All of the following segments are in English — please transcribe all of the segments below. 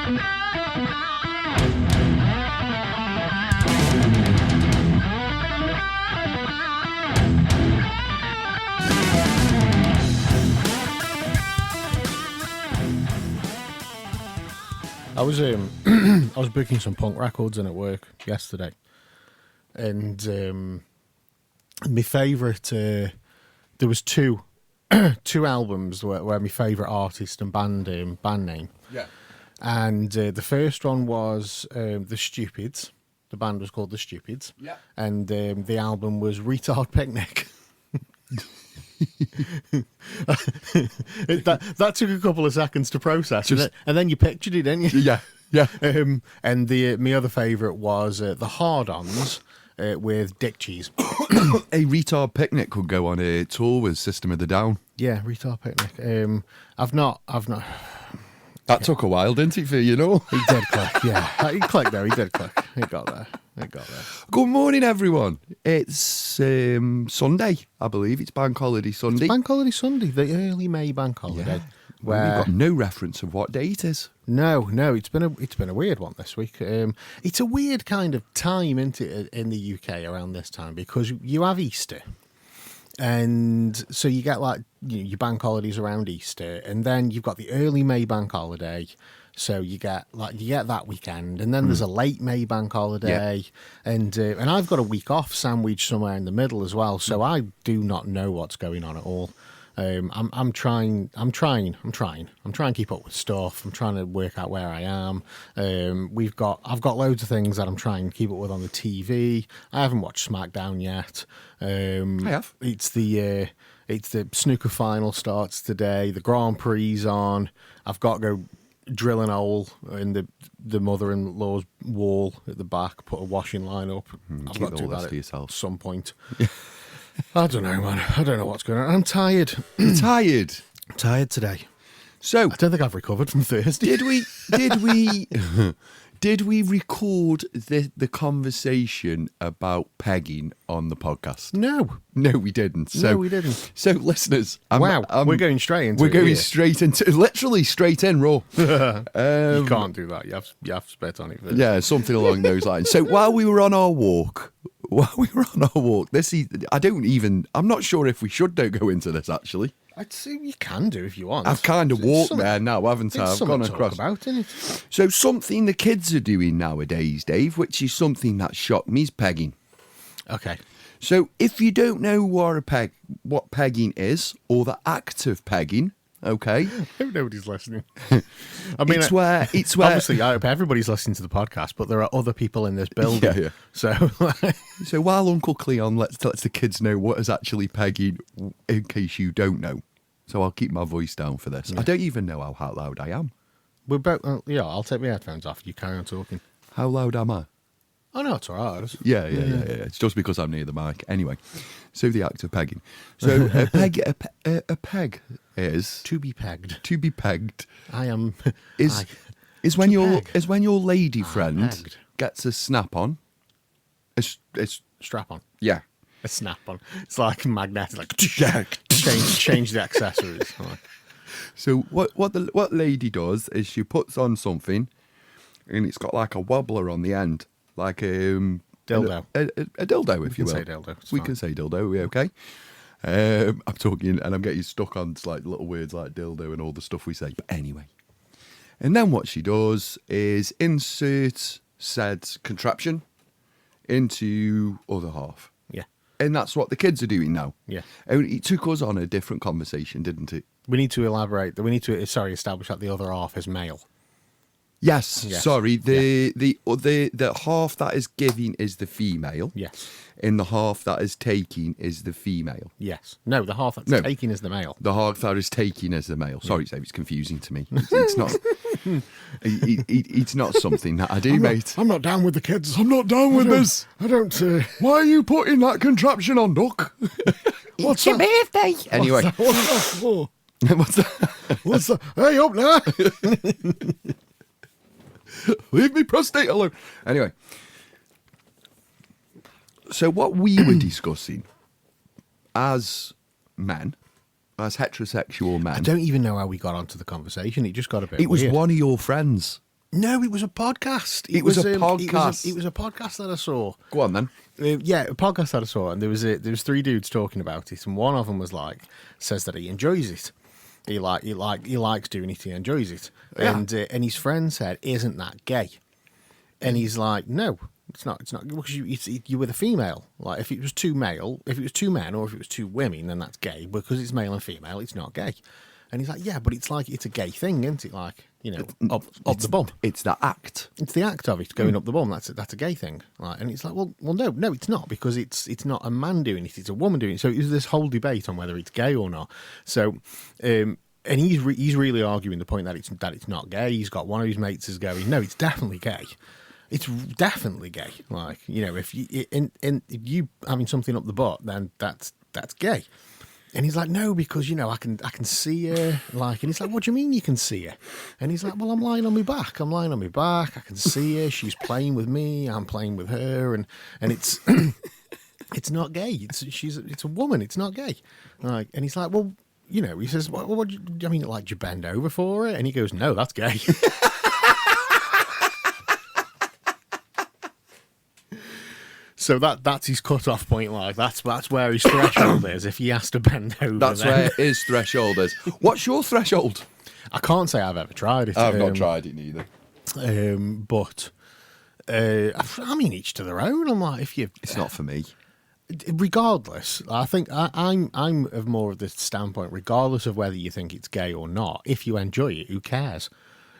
I was I was booking some punk records in at work yesterday, and my favourite there was two albums where my favourite artist and band name. Yeah. And the first one was The Stupids. The band was called The Stupids. Yeah. And the album was Retard Picnic. that took a couple of seconds to process, and then you pictured it, didn't you? Yeah, yeah. And my other favourite was The Hard-Ons with Dick Cheese. A Retard Picnic could go on a tour with System of the Down. Yeah, Retard Picnic. I've not. That took a while, didn't it, for you know? He did click, yeah. He clicked there, he did click. He got there. Good morning, everyone. It's Sunday, I believe. It's Bank Holiday Sunday. Bank Holiday Sunday, the early May Bank Holiday. Yeah. We've got no reference of what day it is. No, it's been a weird one this week. It's a weird kind of time in the UK around this time because you have Easter. And so you get like your bank holidays around Easter, and then you've got the early May bank holiday. So you get that weekend, and then there's a late May bank holiday, and I've got a week off sandwiched somewhere in the middle as well. So I do not know what's going on at all. I'm trying to keep up with stuff. I'm trying to work out where I am. I've got loads of things that I'm trying to keep up with on the TV. I haven't watched SmackDown yet. I have. It's the snooker final starts today. The Grand Prix on. I've got to go drill an hole in the mother-in-law's wall at the back. Put a washing line up. I've got to do that at some point. I don't know, man. I don't know what's going on. I'm tired. You're tired? I'm tired today. So I don't think I've recovered from Thursday. Did we record the conversation about pegging on the podcast? No, we didn't. So, no, we didn't. So, listeners, we're going straight into. We're going straight into, literally straight in raw. You can't do that. You have to spit on it first. Yeah, something along those lines. So while we were on our walk, I'm not sure if we should go into this actually. I'd say you can do if you want. I've kind of walked there now, haven't I? I've gone across. About it. So something the kids are doing nowadays, Dave, which is something that shocked me, is pegging. Okay. So if you don't know what pegging is, or the act of pegging, okay? I hope nobody's listening. I mean, it's where obviously I hope everybody's listening to the podcast, but there are other people in this building. Yeah. So while Uncle Cleon lets the kids know what is actually pegging, in case you don't know. So I'll keep my voice down for this. Yeah. I don't even know how loud I am. We're both. I'll take my headphones off. You carry on talking. How loud am I? Oh no, it's all right. Yeah. It's just because I'm near the mic. Anyway, so the act of pegging. So a peg is to be pegged. To be pegged. I am. Is when your lady friend gets a snap on. It's strap on. Yeah. A snap on. It's like magnetic. Like change the accessories. So what lady does is she puts on something, and it's got like a wobbler on the end, like dildo. A dildo, if you will. Say dildo. We can say dildo. Are we okay? I'm talking, and I'm getting stuck on like little words like dildo and all the stuff we say. But anyway, and then what she does is insert said contraption into other half. Yeah. And that's what the kids are doing now. Yeah. And it took us on a different conversation, didn't it? We need to elaborate. We need to establish that the other half is male. Yes. Sorry. The half that is giving is the female. Yes. And the half that is taking is the female. Yes. No, the half that's taking is the male. The half that is taking is the male. Sorry, Dave, it's confusing to me. It's not. It's not something that I do, mate. I'm not down with the kids. I'm not down with this. I don't. Why are you putting that contraption on, Duck? What's your birthday? Anyway. What's that for? What's that? What's that? Hey, up now. Leave me prostate alone. Anyway. So what we were discussing as men, as heterosexual men. I don't even know how we got onto the conversation. It just got a bit It was weird. one of your friends. No, it was a podcast. It was a podcast. It was a podcast that I saw. Go on then. Yeah, a podcast that I saw, and there was three dudes talking about it, and one of them was like, says that he enjoys it. He likes doing it. He enjoys it, Yeah. and his friend said, "Isn't that gay?" And he's like, "No, it's not. It's not because you with a female. Like if it was two men, or if it was two women, then that's gay. Because it's male and female, it's not gay." And he's like, "Yeah, but it's a gay thing, isn't it? Like, you know, up the bum. It's the act. It's the act of it going up the bum. That's a gay thing." Like, and it's like, well, no, it's not, because it's not a man doing it. It's a woman doing it. So it was this whole debate on whether it's gay or not. So, and he's really arguing the point that it's not gay. He's got one of his mates is going, "No, it's definitely gay. It's definitely gay. Like, you know, if you having something up the butt, then that's gay." And he's like, "No, because, you know, I can see her." Like, and he's like, "What do you mean you can see her?" And he's like, "Well, I'm lying on my back. I can see her. She's playing with me. I'm playing with her, and it's it's not gay. It's a woman. It's not gay." Like, and he's like, "Well, you know," he says, "What do you mean? Like, do you bend over for it?" And he goes, "No, that's gay." So that's his cut-off point. Like that's where his threshold is. If he has to bend over, That's then. where his threshold is. What's your threshold? I can't say I've ever tried it. I've not tried it neither. But I mean, each to their own. I'm like, if you, It's not for me. regardless, I think I'm of more of the standpoint. Regardless of whether you think it's gay or not, if you enjoy it, who cares?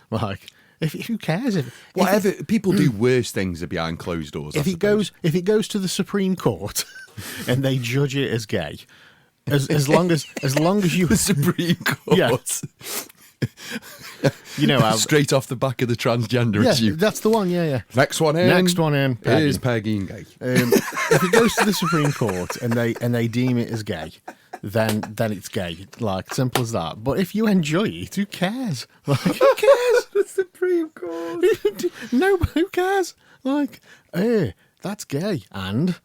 Like, if who cares? Whatever, people do worse things behind closed doors. If it goes to the Supreme Court and they judge it as gay, as long as you the Supreme Court, Yeah. You know, straight off the back of the transgender issue. that's the one. Yeah. Next one in. Peggy. Is Peggy and gay? If it goes to the Supreme Court and they deem it as gay, then it's gay. Like, simple as that. But if you enjoy it, who cares? Like, who cares? The Supreme Court. No, who cares? Like, hey, that's gay, and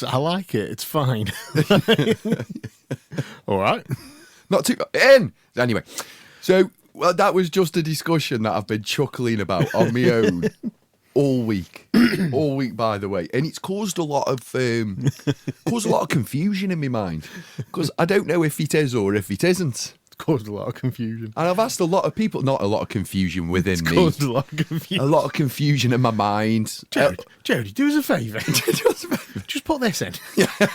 I like it. It's fine. All right. Not too in. Anyway, so that was just a discussion that I've been chuckling about on my own all week. All week, by the way, and it's caused a lot of confusion in my mind, because I don't know if it is or if it isn't. It's caused a lot of confusion. And I've asked a lot of people, not a lot of confusion within me. Caused a lot of confusion. A lot of confusion in my mind. Jody, do us a favour. Just put this in. Let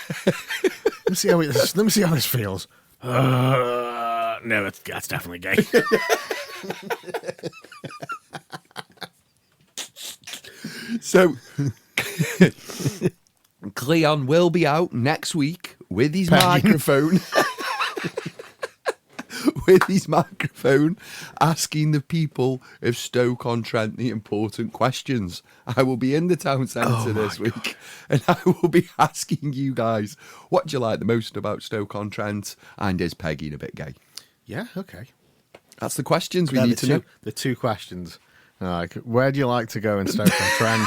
me see how this feels. No, that's definitely gay. So, Cleon will be out next week with his microphone. With his microphone, asking the people of Stoke-on-Trent the important questions. I will be in the town centre this week, and I will be asking you guys, what do you like the most about Stoke-on-Trent, and is Peggy a bit gay? Yeah, okay. That's the questions we They're need to know. The two questions. Like, where do you like to go in Stoke-on-Trent?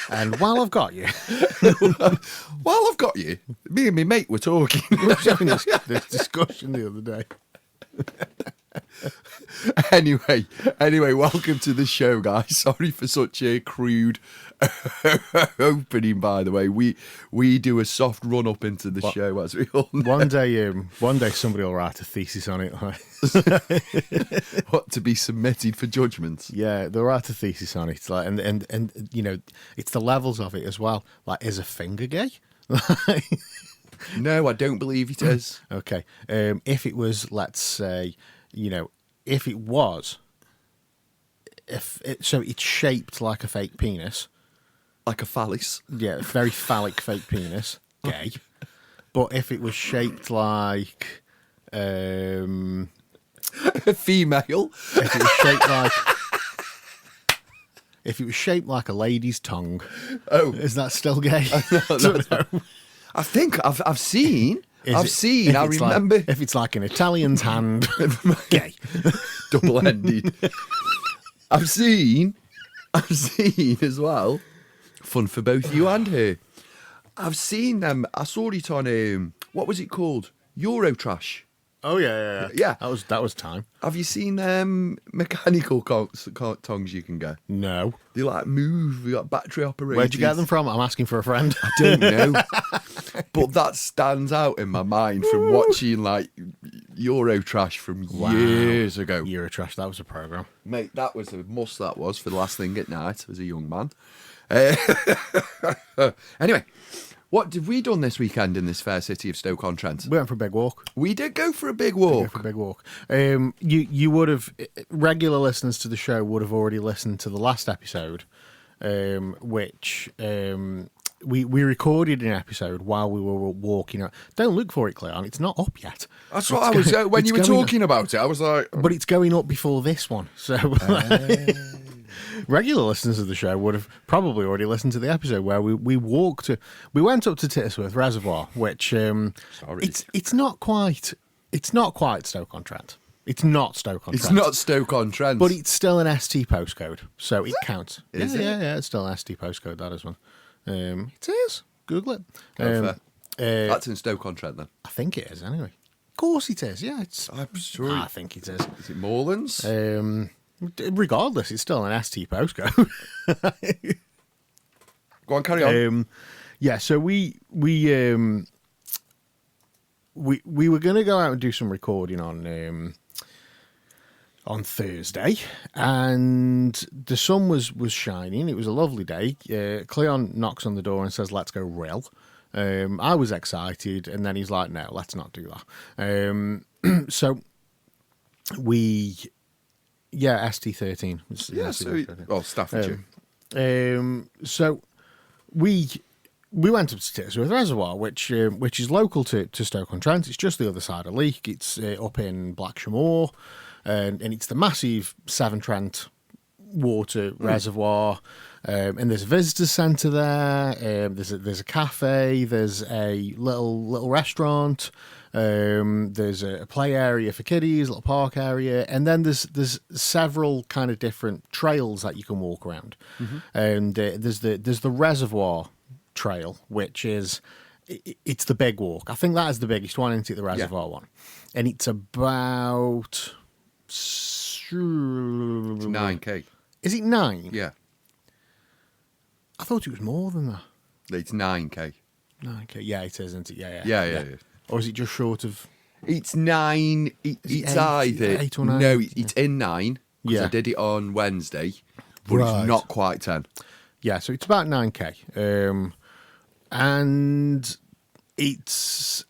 And while I've got you... While I've got you, me and my mate were talking. We were having this discussion the other day. Anyway, welcome to the show, guys. Sorry for such a crude opening, by the way. We do a soft run up into the show, as we all know. One day somebody will write a thesis on it. Like. What, to be submitted for judgment? Yeah, they'll write a thesis on it. Like, and you know, it's the levels of it as well. Like, is a finger gay? No, I don't believe it is. Okay. If it was, let's say, you know, if it's shaped like a fake penis. Like a phallus. Yeah, very phallic fake penis. Gay. But if it was shaped like... A female. If it was shaped like a lady's tongue, is that still gay? No. I think I've seen. I remember. If it's like an Italian's hand, gay. Double-ended. I've seen as well. Fun for both you and her. I've seen them. I saw it on what was it called? Eurotrash. Oh yeah. Yeah. That was time. Have you seen mechanical tongs you can get? No. They like move. You got battery operated. Where'd you get them from? I'm asking for a friend. I don't know. But that stands out in my mind from watching like Eurotrash from years ago. Eurotrash, that was a program. Mate, that was a must, that was, for the last thing at night as a young man. Anyway, what did we done this weekend in this fair city of Stoke-on-Trent? We went for a big walk. We did go for a big Go walk. for a big walk. You would have, regular listeners to the show would have already listened to the last episode, which we recorded an episode while we were walking. Don't look for it, Cleon. It's not up yet. That's what I was, when you were talking about it, I was like... But it's going up before this one. So regular listeners of the show would have probably already listened to the episode where we went up to Tittersworth Reservoir, which it's not quite Stoke-on-Trent. It's not Stoke-on-Trent. It's not Stoke-on-Trent. But it's still an ST postcode, so it counts. Is it? Yeah, it's still an ST postcode, that is one. It is. Google it. That's in Stoke-on-Trent then. I think it is, anyway. Of course it is, yeah. I'm sure. I think it is. Is it Moorlands? Regardless, it's still an ST postcode. Go on, carry on. Yeah, so we were going to go out and do some recording on Thursday, and the sun was shining. It was a lovely day. Cleon knocks on the door and says, "Let's go grill." I was excited, and then he's like, "No, let's not do that." So ST13. Yeah, so Staffordshire. So we went up to Tittersworth Reservoir, which is local to Stoke-on-Trent. It's just the other side of Leek. It's up in Blackshire Moor, and it's the massive Severn Trent water reservoir. And there's a visitor centre there. There's a cafe. There's a little restaurant. There's a play area for kiddies, a little park area, and then there's several kind of different trails that you can walk around. And there's the reservoir trail, which is it's the big walk. I think that is the biggest one, isn't it? The reservoir one, and it's about 9K. Is it 9? Yeah, I thought it was more than that. it's 9K. 9K. Yeah, it is, isn't it? Yeah. Or is it just short of? It's 9. It's eight- either 8 or 9? No, it's in 9 because Yeah. I did it on Wednesday, but Right. it's not quite 10. Yeah, so it's about 9K, and it's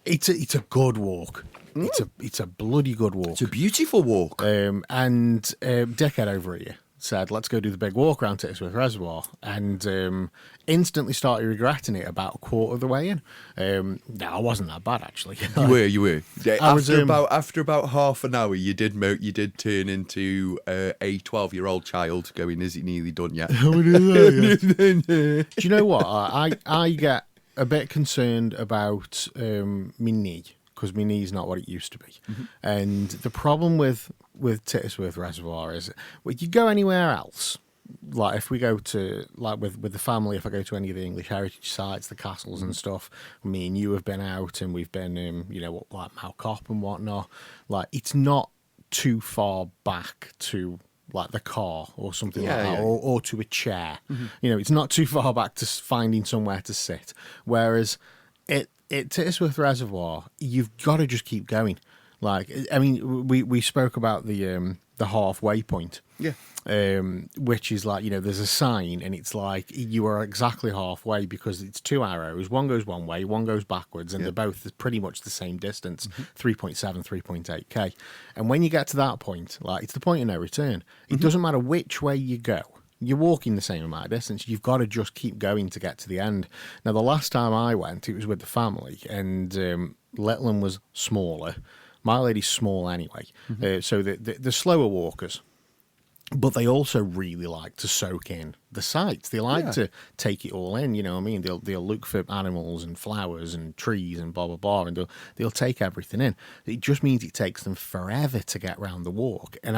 a good walk. It's a bloody good walk. It's a beautiful walk. And Dickhead over here said, "Let's go do the big walk around Tittersworth Reservoir," and instantly started regretting it about a quarter of the way in. No, I wasn't that bad actually. You were. Yeah, I was, after about half an hour, you did turn into a 12-year-old child going, "Is it nearly done yet?" Do you know what? I get a bit concerned about my knee, because my knee's not what it used to be. And the problem with Tittersworth Reservoir is, well, you go anywhere else, like if we go to, like with the family, if I go to any of the English heritage sites, the castles and stuff, me and you have been out, and we've been, like Mount Cop and whatnot, like it's not too far back to like the car or something like that, or to a chair. It's not too far back to finding somewhere to sit. Whereas at Tittersworth Reservoir, you've got to just keep going. Like, I mean, we spoke about the halfway point. Yeah. Which is like, there's a sign, and it's like you are exactly halfway because it's 2 arrows. One goes one way, one goes backwards, and they're both pretty much the same distance, 3.7, 3.8K. And when you get to that point, like it's the point of no return. It doesn't matter which way you go. You're walking the same amount of distance. You've got to just keep going to get to the end. Now, the last time I went, it was with the family, and Letland was smaller. My lady's small anyway, so the slower walkers. But they also really like to soak in the sights. They like to take it all in. You know what I mean? They'll look for animals and flowers and trees and blah blah blah, and they'll take everything in. It just means it takes them forever to get round the walk. And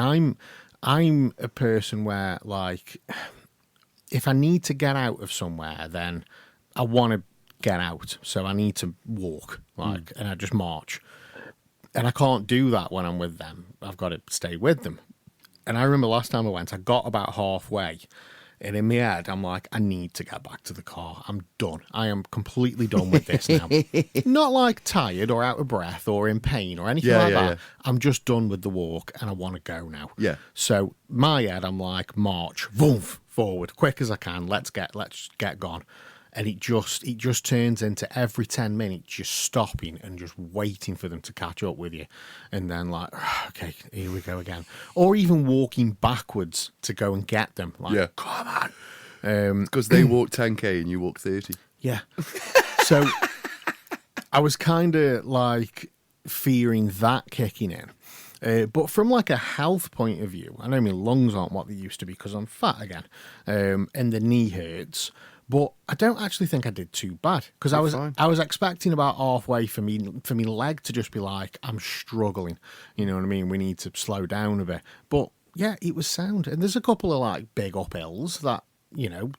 I'm a person where, like, if I need to get out of somewhere, then I want to get out. So I need to walk, and I just march. And I can't do that when I'm with them. I've got to stay with them. And I remember last time I went, I got about halfway. And in my head, I'm like, I need to get back to the car. I'm done. I am completely done with this now. Not like tired or out of breath or in pain or anything like that. Yeah. I'm just done with the walk and I want to go now. Yeah. So my head, I'm like, march, woof, forward, quick as I can. Let's get gone. And it just turns into every 10 minutes just stopping and just waiting for them to catch up with you. And then like, okay, here we go again. Or even walking backwards to go and get them. Like, come on. Because they walk 10K and you walk 30. Yeah. So I was kind of like fearing that kicking in. But from like a health point of view, I know my lungs aren't what they used to be because I'm fat again. And the knee hurts. But I don't actually think I did too bad because I was expecting about halfway for me leg to just be like, I'm struggling. You know what I mean? We need to slow down a bit. But yeah, it was sound. And there's a couple of like big uphills that, you know,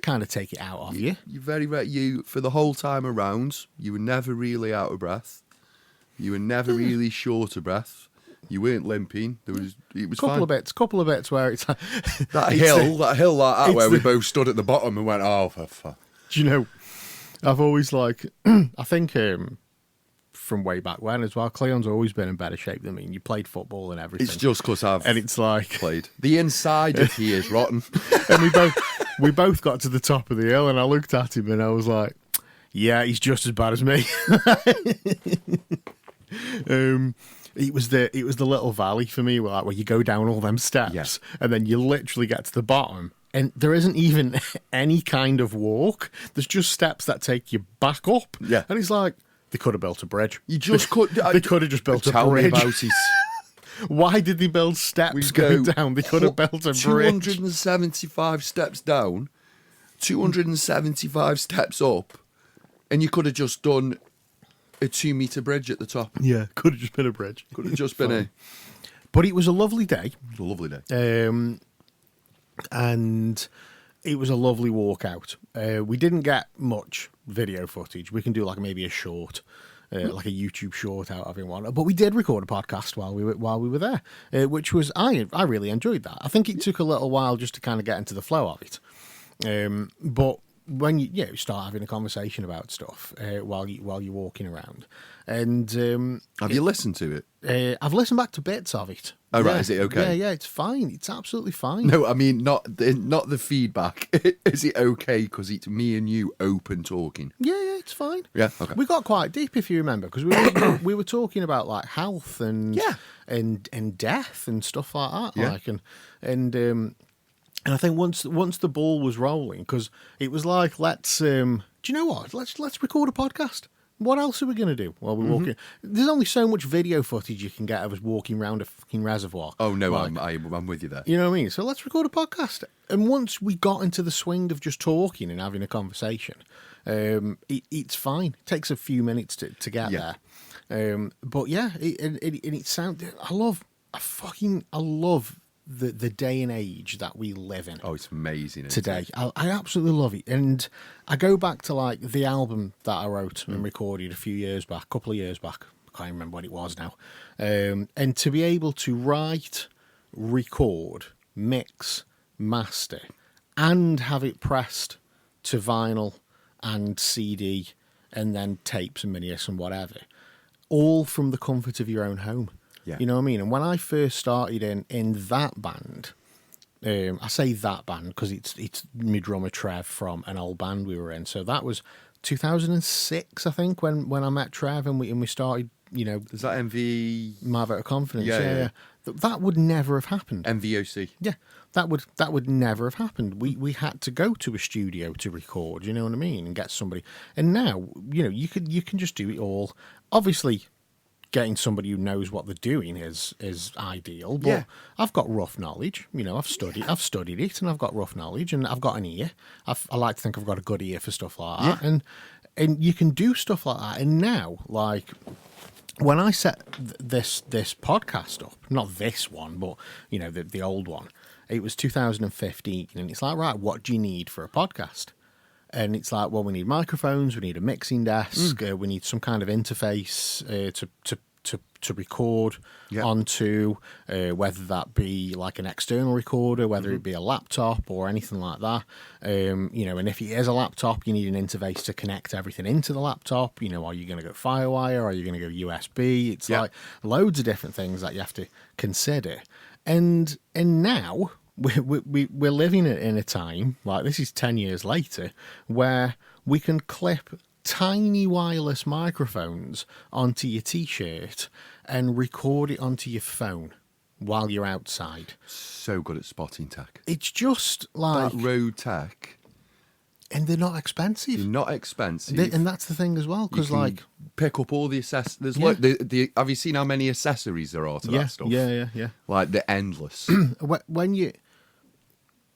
kind of take it out of you. You very for the whole time around, you were never really out of breath. You were never really short of breath. You weren't limping. It was couple of bits where it's like that hill like that where we both stood at the bottom and went, oh, for fuck. Do you know? I've always like, I think from way back when as well, Cleon's always been in better shape than me. And you played football and everything. It's just because and it's like played. The inside of he is rotten. And we both got to the top of the hill, and I looked at him and I was like, yeah, he's just as bad as me. It was the little valley for me where you go down all them steps and then you literally get to the bottom and there isn't even any kind of walk. There's just steps that take you back up. Yeah. And it's like, they could have built a bridge. You just could. They could have just built a bridge. Tell me about it. Why did they build steps going down? They could have built a bridge. 275 steps down, 275 steps up, and you could have just done a 2-meter bridge at the top. Yeah, could have just been a bridge. Could have just been But it was a lovely day. It was a lovely day. And it was a lovely walk out. We didn't get much video footage. We can do like maybe a short, like a YouTube short out of it one. But we did record a podcast while we were there, which was I really enjoyed that. I think it took a little while just to kind of get into the flow of it. But when you start having a conversation about stuff while you're walking around, and have you listened to it? I've listened back to bits of it. Oh right, is it okay? Yeah, it's fine. It's absolutely fine. No, I mean not the feedback. Is it okay because it's me and you open talking? Yeah, it's fine. Yeah, okay. We got quite deep, if you remember, because we were talking about like health and death and stuff like that. Yeah. Like and I think once the ball was rolling, because it was like, let's do you know what? Let's record a podcast. What else are we going to do while we're walking? There's only so much video footage you can get of us walking around a fucking reservoir. Oh no, like, I'm with you there. You know what I mean? So let's record a podcast. And once we got into the swing of just talking and having a conversation, it's fine. It takes a few minutes to get there. But yeah, it sounds. I love the day and age that we live in. Oh, it's amazing today. I absolutely love it. And I go back to like the album that I wrote and recorded a couple of years back. I can't remember what it was now. And to be able to write, record, mix, master, and have it pressed to vinyl and CD and then tapes and mini-discs and whatever, all from the comfort of your own home. Yeah. You know what I mean? And when I first started in that band, I say that band because it's my drummer Trev from an old band we were in. So that was 2006, I think, when I met Trev and we started. You know, is that MV? My Vote of Confidence. Yeah. That would never have happened. MVOC. Yeah, that would never have happened. We had to go to a studio to record. You know what I mean? And get somebody. And now, you know, you can just do it all. Obviously, getting somebody who knows what they're doing is ideal, but I've got rough knowledge. You know, I've studied it, and I've got rough knowledge, and I've got an ear. I like to think I've got a good ear for stuff like that, and you can do stuff like that. And now, like when I set this podcast up, not this one, but you know the old one, it was 2015, and it's like, right, what do you need for a podcast? And it's like, well, we need microphones, we need a mixing desk, we need some kind of interface to record Yeah. onto, whether that be like an external recorder, whether it be a laptop or anything like that. You know, and if it is a laptop, you need an interface to connect everything into the laptop. You know, are you going to go FireWire? Are you going to go USB? It's Yeah. like loads of different things that you have to consider. And now we're living in a time, like this is 10 years later, where we can clip tiny wireless microphones onto your t-shirt and record it onto your phone while you're outside. So good at spotting tech. It's just like, That road tech, and they're not expensive. not expensive. And that's the thing as well, You because can like, pick up all the access. There's Yeah. like have you seen how many accessories there are to yeah, that stuff? yeah. Like they're endless.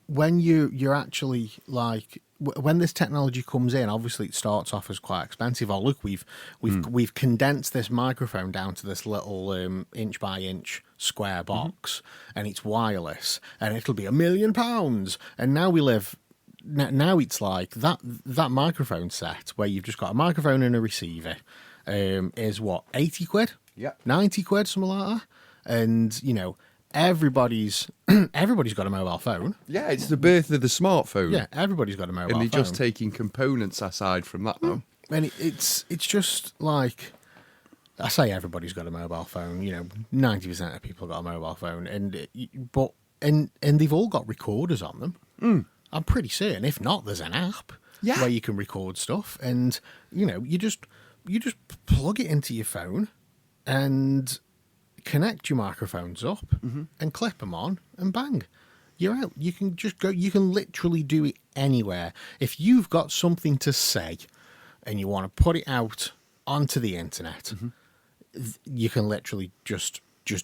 When you're actually like, when this technology comes in, obviously it starts off as quite expensive. Oh, look, we've condensed this microphone down to this little inch by inch square box, and it's wireless, and it'll be £1 million. And now we live. Now it's like that microphone set where you've just got a microphone and a receiver is what, 80 quid? Yeah. 90 quid, something like that. And you know, everybody's got a mobile phone. Yeah, it's the birth of the smartphone. Yeah, everybody's got a mobile And they're phone. just taking components aside from that now. And it's just like, I say everybody's got a mobile phone. You know, 90% of people got a mobile phone, and they've all got recorders on them. I'm pretty certain. If not, there's an app Yeah. where you can record stuff, and you know, you just plug it into your phone and connect your microphones up and clip them on, and bang, you're out. You can just go. You can literally do it anywhere. If you've got something to say and you want to put it out onto the internet, you can literally just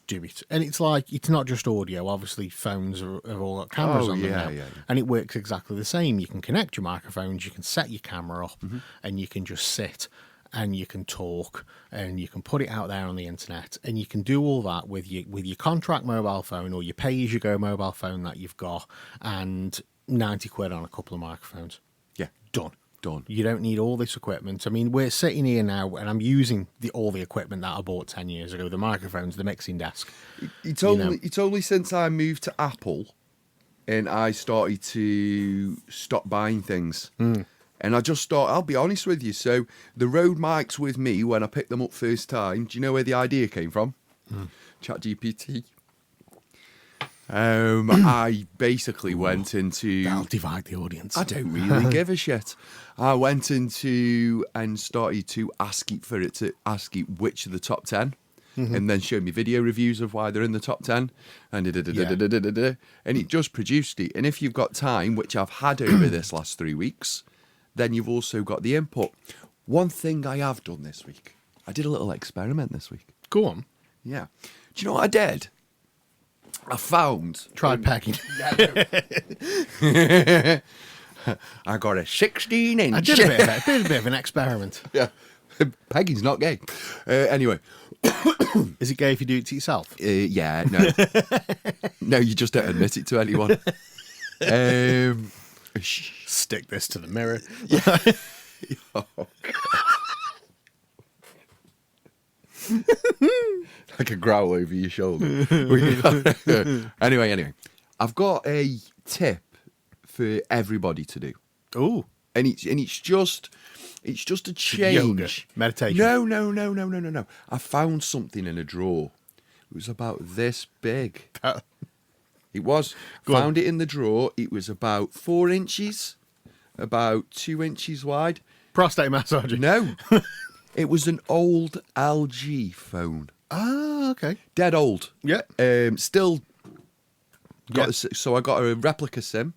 do it. And it's like, it's not just audio. Obviously, phones have all got cameras on them now, yeah. and it works exactly the same. You can connect your microphones, you can set your camera up, and you can just sit and you can talk and you can put it out there on the internet, and you can do all that with your contract mobile phone or your pay-as-you-go mobile phone that you've got, and 90 quid on a couple of microphones. Yeah, Done. done. You don't need all this equipment. I mean, we're sitting here now, and I'm using all the equipment that I bought 10 years ago, the microphones, the mixing desk. It's You know. it's only since I moved to Apple and I started to stop buying things. And I just thought, I'll be honest with you. So the Rode mics with me, when I picked them up first time, do you know where the idea came from? ChatGPT. I basically went into... That'll divide the audience. I don't really give a shit. I went into and started to ask it which of the top 10, and then show me video reviews of why they're in the top 10, and and it just produced it. And if you've got time, which I've had over this last 3 weeks, then you've also got the input. One thing I have done this week, I did a little experiment this week. Go on. Yeah. Do you know what I did? I found... Tried packing. I got a 16-inch. I did a bit of an experiment. Yeah. Pegging's not gay. Anyway. Is it gay if you do it to yourself? Yeah, no. No, you just don't admit it to anyone. Stick this to the mirror. Like a growl over your shoulder. Anyway. I've got a tip for everybody to do. Ooh. And it's just a change. Yoga. Meditation. No. I found something in a drawer. It was about this big. It was. Go on. Found it in the drawer. It was about 4 inches, about 2 inches wide. Prostate massage. No. It was an old LG phone. Ah, okay. Dead old. Yeah. Still got Yeah. so I got a replica SIM.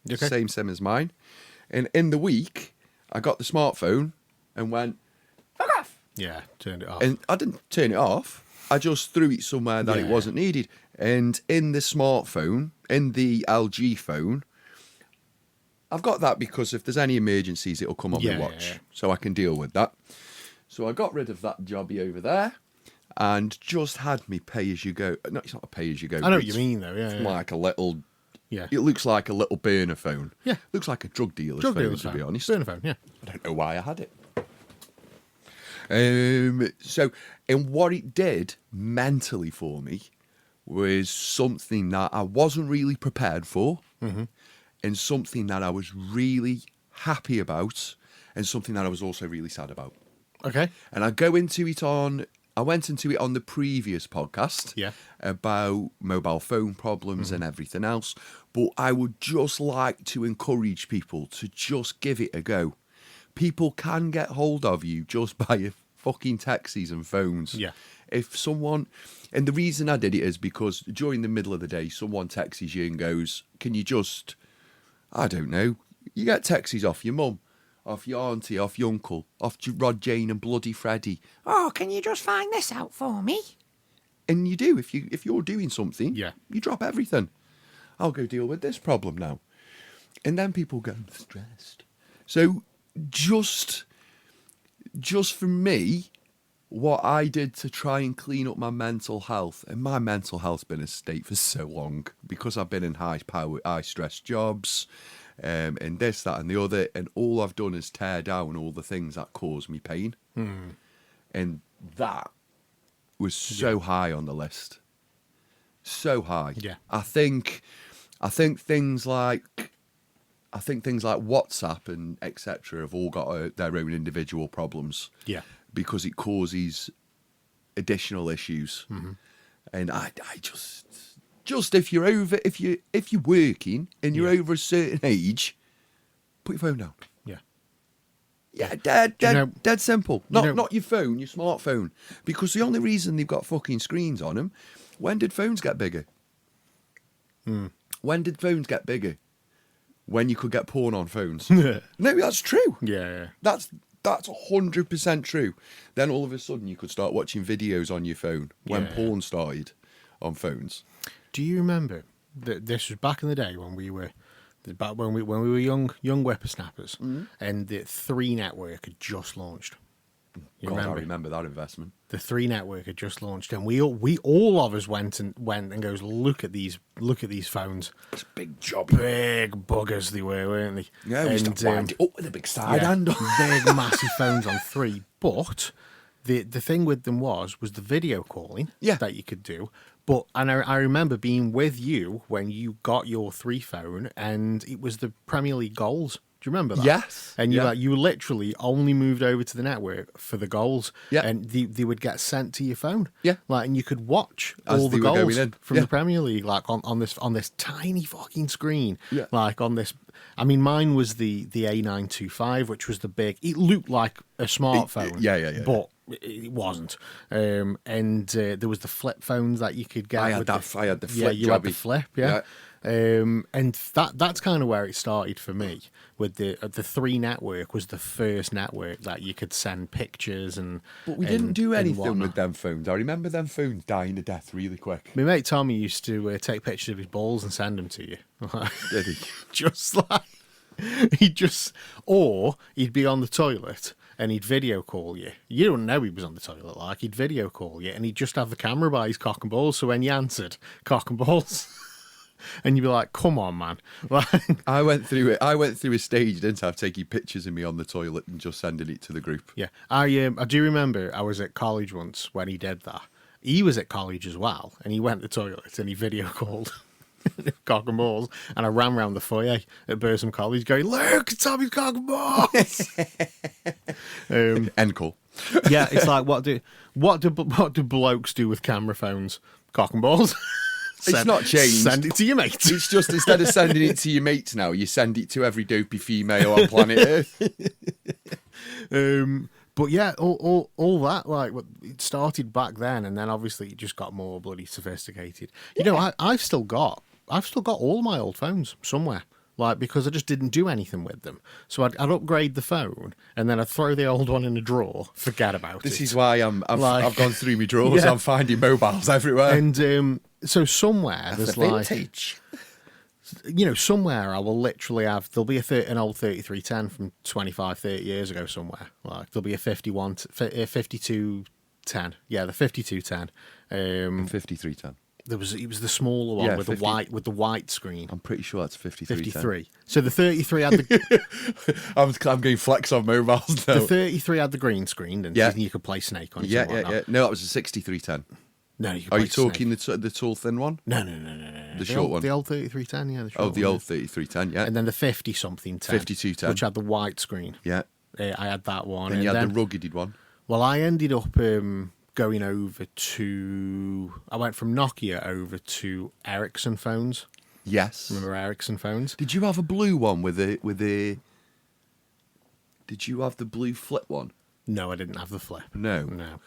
Okay. Same SIM as mine. And in the week, I got the smartphone and went, fuck off. Yeah, turned it off. And I didn't turn it off. I just threw it somewhere that it Yeah. wasn't needed. And in the smartphone, in the LG phone, I've got that because if there's any emergencies, it'll come on Yeah, my watch. yeah. So I can deal with that. So I got rid of that jobby over there and just had me pay-as-you-go. No, it's not a pay-as-you-go. I know what it's you mean, though. Yeah, yeah. like a little... Yeah. It looks like a little burner phone. Yeah. Looks like a drug dealer's Drug phone, dealer's to be phone. honest. Burner phone, yeah. I don't know why I had it. So, and what it did mentally for me was something that I wasn't really prepared for, and something that I was really happy about, and something that I was also really sad about. Okay. And I went into it on the previous podcast, Yeah. about mobile phone problems and everything else. But I would just like to encourage people to just give it a go. People can get hold of you just by your fucking taxis and phones. Yeah. If someone, and the reason I did it is because during the middle of the day, someone texts you and goes, "Can you just, I don't know, you get texts off your mum, off your auntie, off your uncle, off Rod, Jane and bloody Freddie. Oh, can you just find this out for me?" And you do. If you're doing something, Yeah. you drop everything. I'll go deal with this problem now. And then people get stressed. So just for me, what I did to try and clean up my mental health, and my mental health's been in a state for so long because I've been in high stress jobs, and this, that, and the other, and all I've done is tear down all the things that cause me pain, and that was so high on the list, so high. Yeah. I think things like WhatsApp and etc. have all got their own individual problems. Yeah. Because it causes additional issues, and I just if you're working and you're over a certain age, put your phone down. Yeah. Yeah, dead simple. Not your phone, your smartphone, because the only reason they've got fucking screens on them. When did phones get bigger? When did phones get bigger? When you could get porn on phones. No, that's true. Yeah. That's 100% true. Then all of a sudden you could start watching videos on your phone when Yeah. porn started on phones. Do you remember that this was back in the day when we were young whippersnappers, and the 3 network had just launched? You God, remember? I remember that investment. The 3 network had just launched, and we all of us went and goes, look at these phones, It's a big job. big buggers they were, weren't they? Yeah, we used to wind it up with a big side Yeah, handle. big massive phones on 3. But the thing with them was the video calling that you could do. But I remember being with you when you got your 3 phone, and it was the Premier League goals. Do you remember that? Yes. And Yeah. you literally only moved over to the network for the goals. Yeah. And they would get sent to your phone. Yeah. And you could watch As all the they were goals going in. from Yeah. the Premier League, on this tiny fucking screen. Yeah. On this. I mean, mine was the A925, which was the big. It looked like a smartphone. Yeah. But it wasn't. And there was the flip phones that you could get. I had with that. I had the Yeah, flip you had the jobby. flip. Yeah. And that's kind of where it started for me. With the 3 network was the first network that you could send pictures and. But we didn't do and anything whatnot. with them phones. I remember them phones dying to death really quick. My mate Tommy used to take pictures of his balls and send them to you. Did he? Just like or he'd be on the toilet and he'd video call you. You don't know he was on the toilet, he'd video call you, and he'd just have the camera by his cock and balls. So when you answered, cock and balls, and you'd be like, "Come on, man!" I went through it. I went through a stage, didn't I, of taking pictures of me on the toilet and just sending it to the group. Yeah, I do remember I was at college once when he did that. He was at college as well, and he went to the toilet and he video called cock and balls, and I ran round the foyer at Bursum College going, "Look, it's Tommy's cock and balls." End call. Yeah, it's like what do blokes do with camera phones? Cock and balls. It's not changed. Send it to your mate. It's just instead of sending it to your mates now, you send it to every dopey female on planet Earth. But yeah, all that it started back then, and then obviously it just got more bloody sophisticated. You know, I've still got all my old phones somewhere, because I just didn't do anything with them. So I'd upgrade the phone, and then I'd throw the old one in a drawer, forget about it. This is why I've gone through my drawers. Yeah. I'm finding mobiles everywhere. And so somewhere there's vintage. somewhere I will literally there'll be an old 3310 from 25, 30 years ago somewhere. There'll be a 5210. Yeah, the 5210. 5310. It was the smaller one Yeah, with 50. the white screen. I'm pretty sure that's 5310. 53. So the 33 had the I'm getting flex on mobiles now. the 33 had the green screen, and Yeah. you could play Snake on it. Yeah, and yeah, whatnot. yeah. No, that was a 6310. No, you could Are play you talking Snake. the tall, thin one? No. The short one? The old 3310, yeah. The short Oh, the one, old 3310, yeah. and then the 50 something 10, 5210. which had the white screen. Yeah. I had that one. Then you and had then, the ruggeded one. Well, I ended up going over to. I went from Nokia over to Ericsson phones. Yes. Remember Ericsson phones? Did you have a blue one with a? Did you have the blue flip one? No, I didn't have the flip. No. No.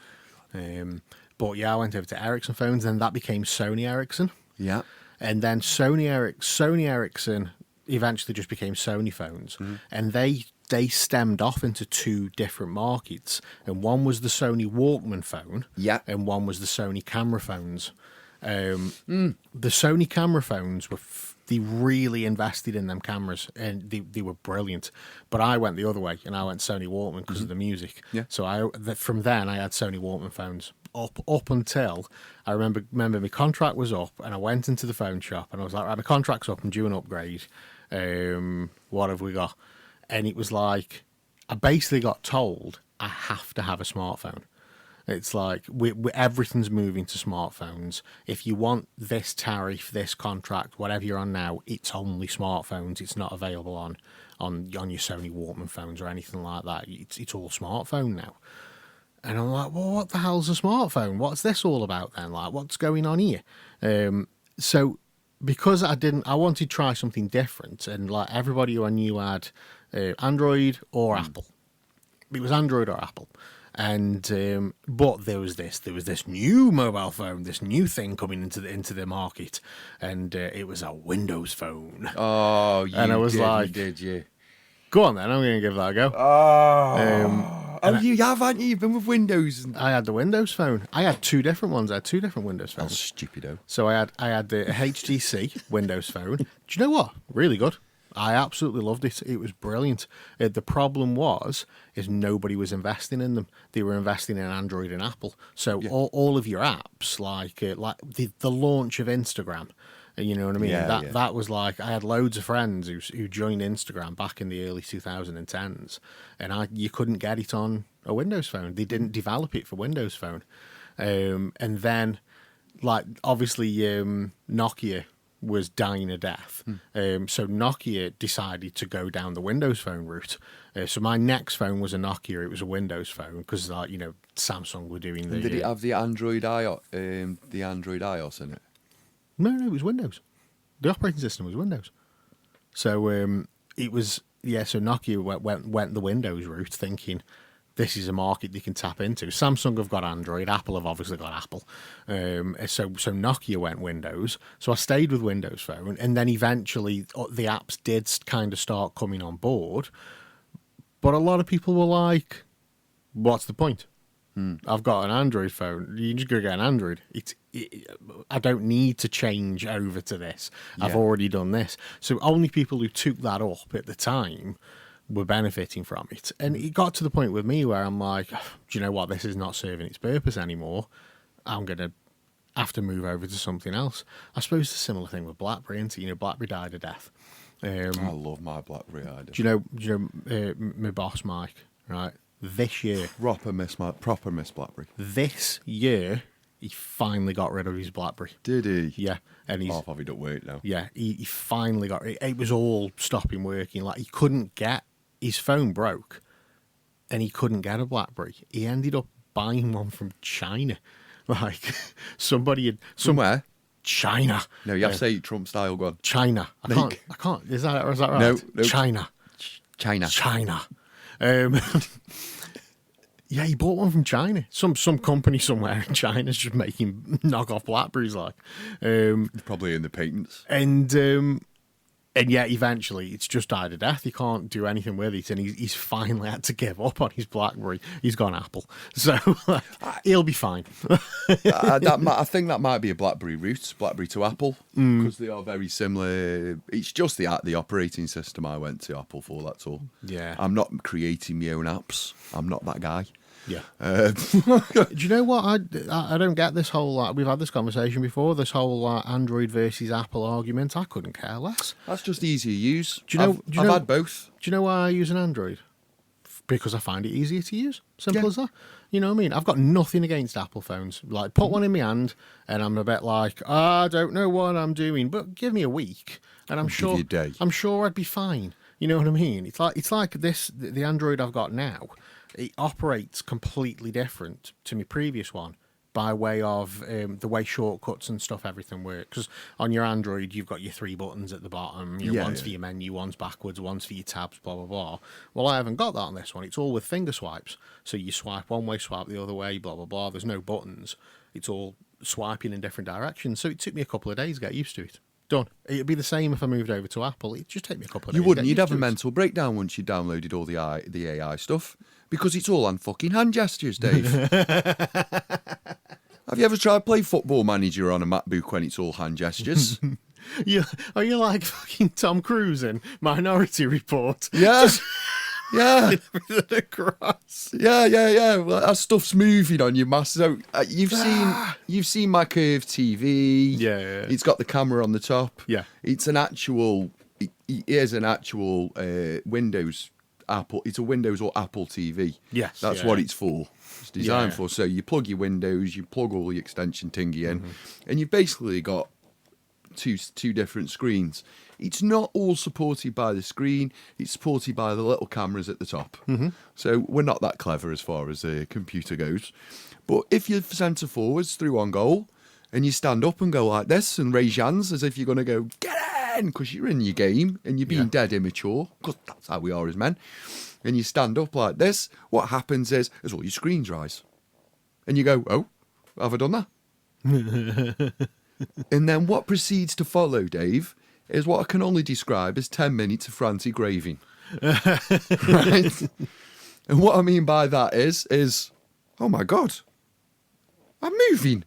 But yeah, I went over to Ericsson phones, then that became Sony Ericsson. Yeah. And then Sony Ericsson eventually just became Sony phones. And they stemmed off into two different markets. And one was the Sony Walkman phone. Yeah. And one was the Sony camera phones. The Sony camera phones were they really invested in them cameras, and they were brilliant. But I went the other way, and I went Sony Walkman because of the music. Yeah. So from then I had Sony Walkman phones up until I remember my contract was up, and I went into the phone shop, and I was like, right, my contract's up, I'm due an upgrade. What have we got? And it was like I basically got told I have to have a smartphone. It's like everything's moving to smartphones. If you want this tariff, this contract, whatever you're on now, it's only smartphones. It's not available on your Sony Walkman phones or anything like that. It's all smartphone now. And I'm like, well, what the hell's a smartphone? What's this all about then? Like, what's going on here? So because I wanted to try something different, and like everybody who I knew had Android or Apple. It was Android or Apple. And but there was this new mobile phone, this new thing coming into the market, and it was a Windows phone. Oh, you And I was did, like- did you? Go on then, I'm going to give that a go. Oh, you have, haven't you? You've been with Windows. I had the Windows phone. I had two different ones. I had two different Windows That's phones. stupido. So I had the HTC Windows phone. Do you know what? Really good. I absolutely loved it. It was brilliant. The problem is nobody was investing in them. They were investing in Android and Apple. So all of your apps, like the launch of Instagram, you know what I mean? Yeah, That was like, I had loads of friends who joined Instagram back in the early 2010s, and you couldn't get it on a Windows phone. They didn't develop it for Windows Phone. And then, like, obviously, Nokia was dying a death. So Nokia decided to go down the Windows Phone route. So my next phone was a Nokia. It was a Windows phone because, like, you know, Samsung were doing the. And did it have the Android iOS in it? No, it was Windows. The operating system was Windows. So it was So Nokia went the Windows route, thinking this is a market they can tap into. Samsung have got Android. Apple have obviously got Apple. So Nokia went Windows. So I stayed with Windows Phone, and then eventually the apps did kind of start coming on board. But a lot of people were like, "What's the point? I've got an Android phone. You just go get an Android. I don't need to change over to this. I've already done this." So only people who took that up at the time were benefiting from it. And it got to the point with me where I'm like, do you know what? This is not serving its purpose anymore. I'm going to have to move over to something else. I suppose it's a similar thing with BlackBerry, isn't it? You know, BlackBerry died a death. I love my BlackBerry idea. Do you know my boss, Mike, right? This year, Proper miss BlackBerry. this year, he finally got rid of his BlackBerry. Did he? Yeah. And he's, Oh, probably don't wait now. yeah, he finally got it. It was all stopping working. Like, he couldn't get, his phone broke, and he couldn't get a BlackBerry. He ended up buying one from China. Like, somebody had... Somewhere? China. No, you have to say Trump style. Go on. China. I can't. Is that right? No. China. China. Yeah, he bought one from China. Some company somewhere in China's just making knockoff Blackberries, like. Probably in the patents. And yet, eventually, it's just died a death. He can't do anything with it, and he's finally had to give up on his BlackBerry. He's gone Apple, so he'll be fine. I think that might be a BlackBerry route, BlackBerry to Apple, because they are very similar. It's just the operating system I went to Apple for. That's all. Yeah. I'm not creating my own apps. I'm not that guy. Yeah. Do Do you know what? I don't get this whole, we've had this conversation before, this whole Android versus Apple argument. I couldn't care less. That's just easy to use. Do you know? I've had both. Do you know why I use an Android? Because I find it easier to use. Simple Yeah. as that. You know what I mean? I've got nothing against Apple phones. Like, put one in my hand, and I'm a bit like, I don't know what I'm doing. But give me a week, and I'm sure you a day. I'm sure I'd be fine. You know what I mean? It's like this. The Android I've got now, it operates completely different to my previous one by way of the way shortcuts and stuff, everything works. Because on your Android, you've got your 3 buttons at the bottom. One's for your menu, one's backwards, one's for your tabs, blah, blah, blah. Well, I haven't got that on this one. It's all with finger swipes. So you swipe one way, swipe the other way, blah, blah, blah. There's no buttons. It's all swiping in different directions. So it took me a couple of days to get used to it. Done. It'd be the same if I moved over to Apple. It'd just take me a couple of days. You wouldn't. to You'd get have a used to it. mental breakdown once you downloaded all the AI stuff because it's all on fucking hand gestures, Dave. Have you ever tried to play Football Manager on a MacBook when it's all hand gestures? Are you like fucking Tom Cruise in Minority Report? Yeah. Yeah. Everything across. Yeah. Well, that stuff's moving on you, mass. So you've seen my curved TV. Yeah. It's got the camera on the top. Yeah. It's an actual. It is an actual Windows Apple. It's a Windows or Apple TV. Yes, That's yeah. what it's for. It's designed Yeah. for. So you plug your Windows, you plug all the extension thingy in, and you've basically got two different screens. It's not all supported by the screen. It's supported by the little cameras at the top. So we're not that clever as far as a computer goes. But if you're centre forwards through on goal and you stand up and go like this and raise your hands as if you're going to go, get in, because you're in your game and you're being dead immature, because that's how we are as men, and you stand up like this, what happens is all your screens rise. And you go, oh, have I done that? And then what proceeds to follow, Dave, is what I can only describe as 10 minutes of frantic raving. Right? And what I mean by that is, oh my God, I'm moving.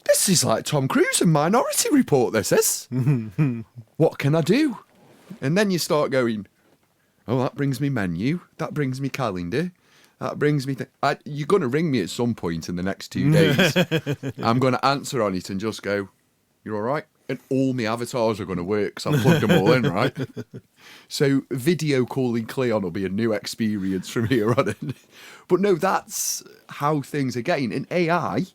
This is like Tom Cruise and Minority Report, this is. What can I do? And then you start going, oh, that brings me menu, that brings me calendar, that brings me... you're going to ring me at some point in the next 2 days. I'm going to answer on it and just go, you're all right? And all my avatars are going to work because I've plugged them all in, right? So video calling Cleon will be a new experience from here on in. But no, that's how things are getting. And AI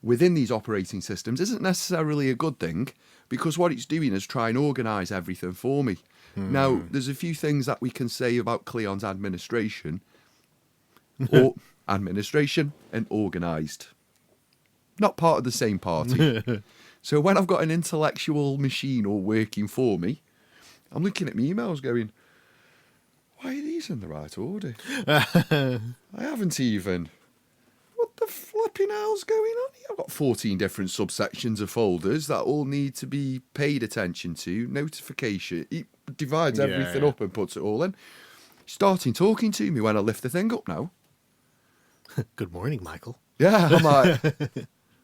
within these operating systems isn't necessarily a good thing because what it's doing is try and organise everything for me. Now, there's a few things that we can say about Cleon's administration. Or administration and organised. Not part of the same party. So when I've got an intellectual machine all working for me, I'm looking at my emails going, why are these in the right order? I haven't even... What the flipping hell's going on here? I've got 14 different subsections of folders that all need to be paid attention to. Notification. It divides everything up and puts it all in. Starting talking to me when I lift the thing up now. Good morning, Michael. Yeah, I'm like,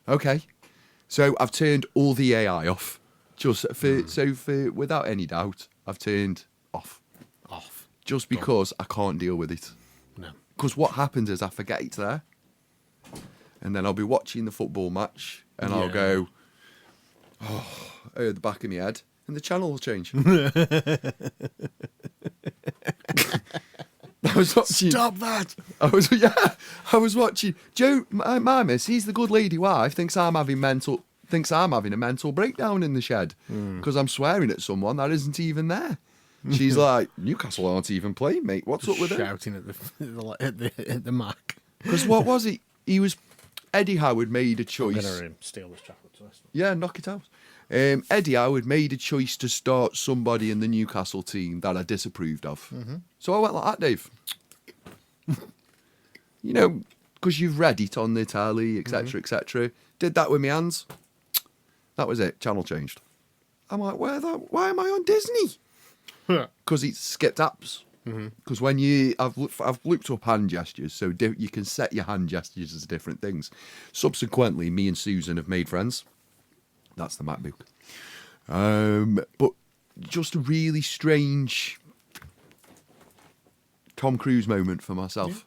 okay. So I've turned all the AI off. Just for without any doubt, I've turned off. Just because I can't deal with it. No. Because what happens is I forget it's there. And then I'll be watching the football match and I'll go, oh, at the back of my head, and the channel will change. I was watching. Stop that! I was watching. Joe, my miss, he's the good lady wife, thinks I'm having a mental breakdown in the shed because I'm swearing at someone that isn't even there. She's like, Newcastle aren't even playing, mate. What's up with it? Shouting at the Mac. Because what was he? Eddie Howard made a choice. I'm going to steal this chocolate to this. Yeah, knock it out. Eddie Howard made a choice to start somebody in the Newcastle team that I disapproved of. So I went like that, Dave. You know, because you've read it on the telly, etc., etc. Did that with my hands. That was it. Channel changed. I'm like, why am I on Disney? Because it's skipped apps. Because when I've looked up hand gestures, so you can set your hand gestures as different things. Subsequently, me and Susan have made friends. That's the MacBook. But just a really strange Tom Cruise moment for myself.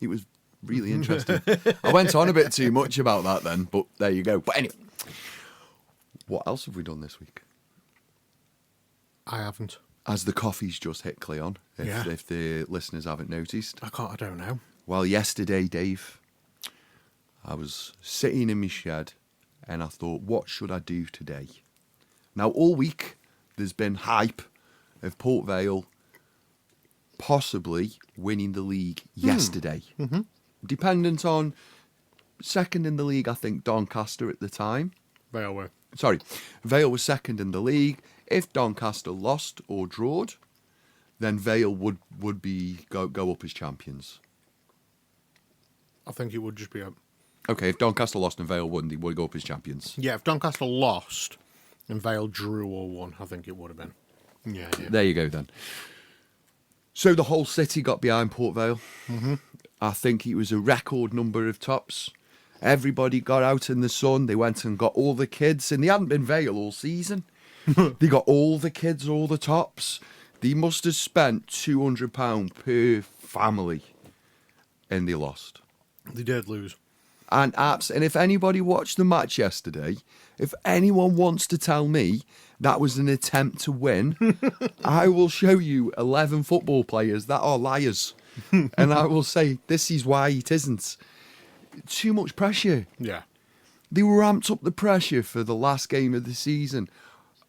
It was Really interesting. I went on a bit too much about that then, but there you go. But anyway, what else have we done this week? I haven't. As the coffee's just hit Cleon, Yeah. if the listeners haven't noticed. I don't know. Well, yesterday, Dave, I was sitting in my shed and I thought, what should I do today? Now, all week, there's been hype of Port Vale possibly winning the league yesterday. Mm-hmm. Dependent on second in the league, I think, Doncaster at the time. Vale were. Sorry, Vale was second in the league. If Doncaster lost or drawed, then Vale would be go up as champions. I think it would just be a... Okay, if Doncaster lost and Vale won, they would go up as champions. Yeah, if Doncaster lost and Vale drew or won, I think it would have been. Yeah. There you go then. So the whole city got behind Port Vale. Mm-hmm. I think it was a record number of tops. Everybody got out in the sun. They went and got all the kids, and they hadn't been Vale all season. They got all the kids, all the tops. They must have spent £200 per family, and they lost. They did lose. And if anybody watched the match yesterday, if anyone wants to tell me that was an attempt to win, I will show you 11 football players that are liars. And I will say, this is why it isn't. Too much pressure. Yeah. They ramped up the pressure for the last game of the season.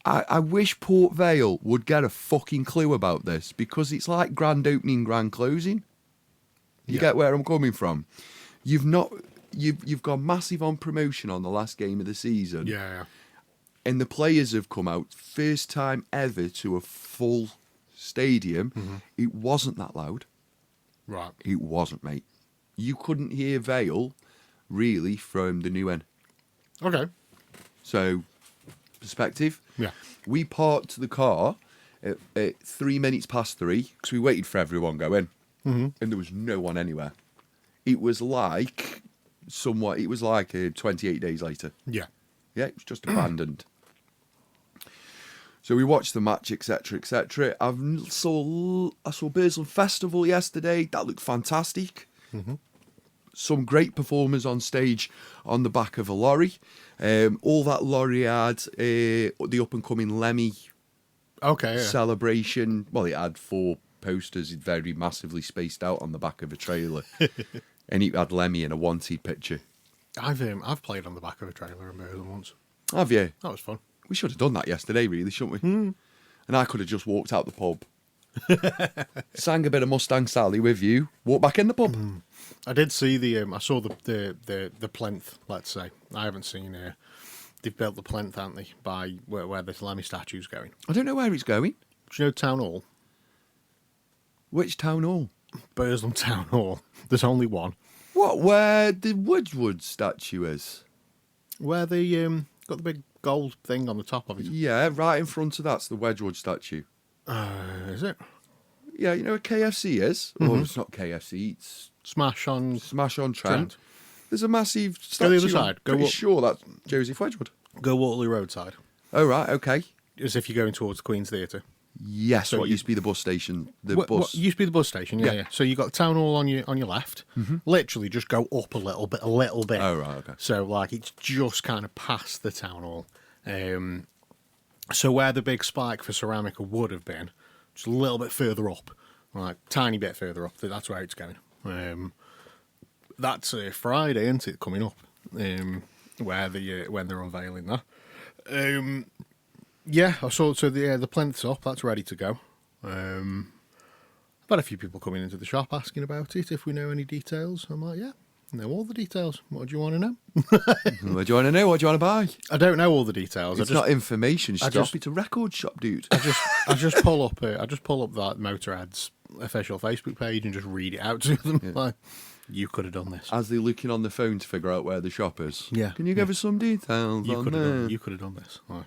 I wish Port Vale would get a fucking clue about this, because it's like grand opening, grand closing. You get where I'm coming from? You've gone massive on promotion on the last game of the season. Yeah. And the players have come out first time ever to a full stadium. Mm-hmm. It wasn't that loud. Right. It wasn't, mate. You couldn't hear Vale really from the new end. Okay. So, perspective. Yeah. We parked the car at 3 minutes past 3 because we waited for everyone going, and there was no one anywhere. It was like 28 days later. Yeah. Yeah, it was just abandoned. So we watched the match, etc., etc. I saw Burslem Festival yesterday. That looked fantastic. Mm-hmm. Some great performers on stage on the back of a lorry. All that lorry had the up-and-coming Lemmy Okay. Yeah. celebration. Well, it had 4 posters, very massively spaced out on the back of a trailer. And it had Lemmy in a wanted picture. I've played on the back of a trailer in Birmingham once. Have you? That was fun. We should have done that yesterday, really, shouldn't we? And I could have just walked out the pub, sang a bit of Mustang Sally with you, walked back in the pub. I did see I saw the plinth. Let's say I haven't seen. They've built the plinth, haven't they? By where this Lemmy statue's going. I don't know where it's going. Do you know Town Hall? Which town hall? Burslem Town Hall. There's only one. What? Where the Wedgwood statue is? Where they got the big gold thing on the top of it. Yeah, right in front of that's the Wedgwood statue. Is it? Yeah, you know where KFC is? Or it's not KFC, it's Smash on Smash on Trent. Trent. There's a massive Go statue. the other side. Go Pretty up. sure that's Joseph Wedgwood. Go Waterloo Roadside. Oh, right, okay. As if you're going towards Queen's Theatre. Yes, So what you- used to be the bus station. The What bus. used to be the bus station, yeah, Yeah. yeah. So you got Town Hall on your left. Literally just go up a little bit. Oh, right, okay. So like it's just kind of past the Town Hall. So where the big spike for Ceramica would have been, just a little bit further up, like tiny bit further up. That's where it's going. That's Friday, isn't it? Coming up, where when they're unveiling that. Yeah, I saw. So the plinth's up. That's ready to go. I've had a few people coming into the shop asking about it. If we know any details, I'm like, yeah, know all the details. What do you want to know? What do you want to know? What do you want to buy? I don't know all the details. It's not information. Stop. It's a record shop, dude. I just pull up that Motorhead's official Facebook page and just read it out to them. Yeah. Like, you could have done this. As they're looking on the phone to figure out where the shop is. Yeah. Can you give us some details You on could have there? done. You could have done this. Like,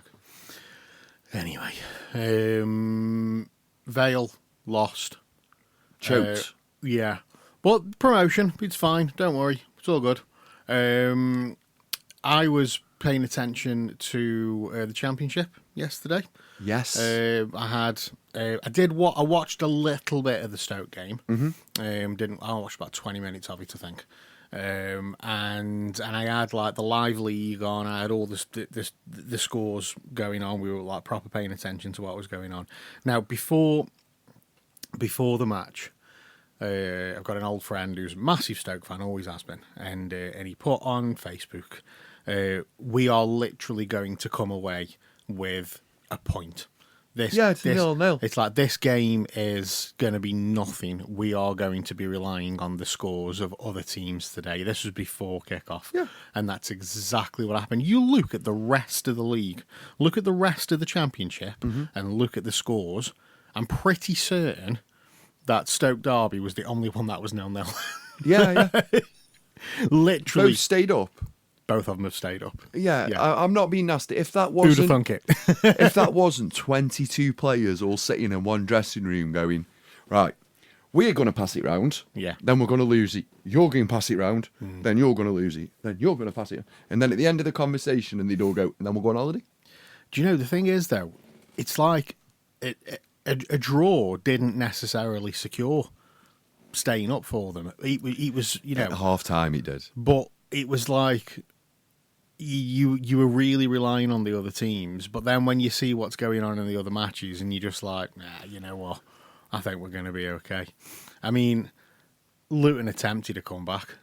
anyway, Vale lost. Choked. Yeah, but promotion, it's fine. Don't worry, it's all good. I was paying attention to the championship yesterday. Yes. I watched a little bit of the Stoke game. I watched about 20 minutes of it, I think. And I had like the live league on. I had all the scores going on. We were like proper paying attention to what was going on. Now before the match, I've got an old friend who's a massive Stoke fan, always has been, and he put on Facebook, we are literally going to come away with a point. It's 0-0. It's like this game is going to be nothing. We are going to be relying on the scores of other teams today. This was before kickoff, and that's exactly what happened. You look at the rest of the league, look at the rest of the championship, and look at the scores. I'm pretty certain that Stoke Derby was the only one that was 0-0. Yeah. Literally, Both stayed up. both of them have stayed up. Yeah. I'm not being nasty. If that Who'd have wasn't, thunk it? if that wasn't 22 players all sitting in one dressing room going, right, we're going to pass it round. Yeah. Then we're going to lose it. You're going to pass it round. Then you're going to lose it. Then you're going to pass it. And then at the end of the conversation, and they'd all go, and then we'll go on holiday. Do you know, the thing is, though, it's like a draw didn't necessarily secure staying up for them. It was, you know... At half time, he did. But it was like you were really relying on the other teams. But then when you see what's going on in the other matches, and you're just like, nah, you know what? I think we're going to be okay. I mean, Luton attempted to come back.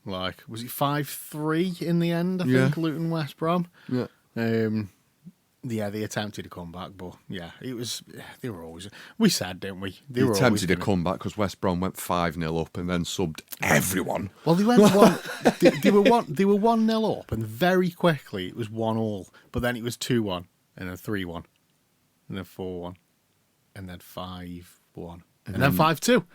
Like, was it 5-3 in the end, I think, Luton West Brom? Yeah. Yeah, they attempted to come back, but yeah, they were always... We said, didn't we? They He were attempted to always come back because West Brom went 5-0 up and then subbed everyone. Well, they went one. They were 1-0 up, and very quickly it was 1-1. But then it was 2-1, and then 3-1, and then 4-1, and then 5-1, and then 5-2,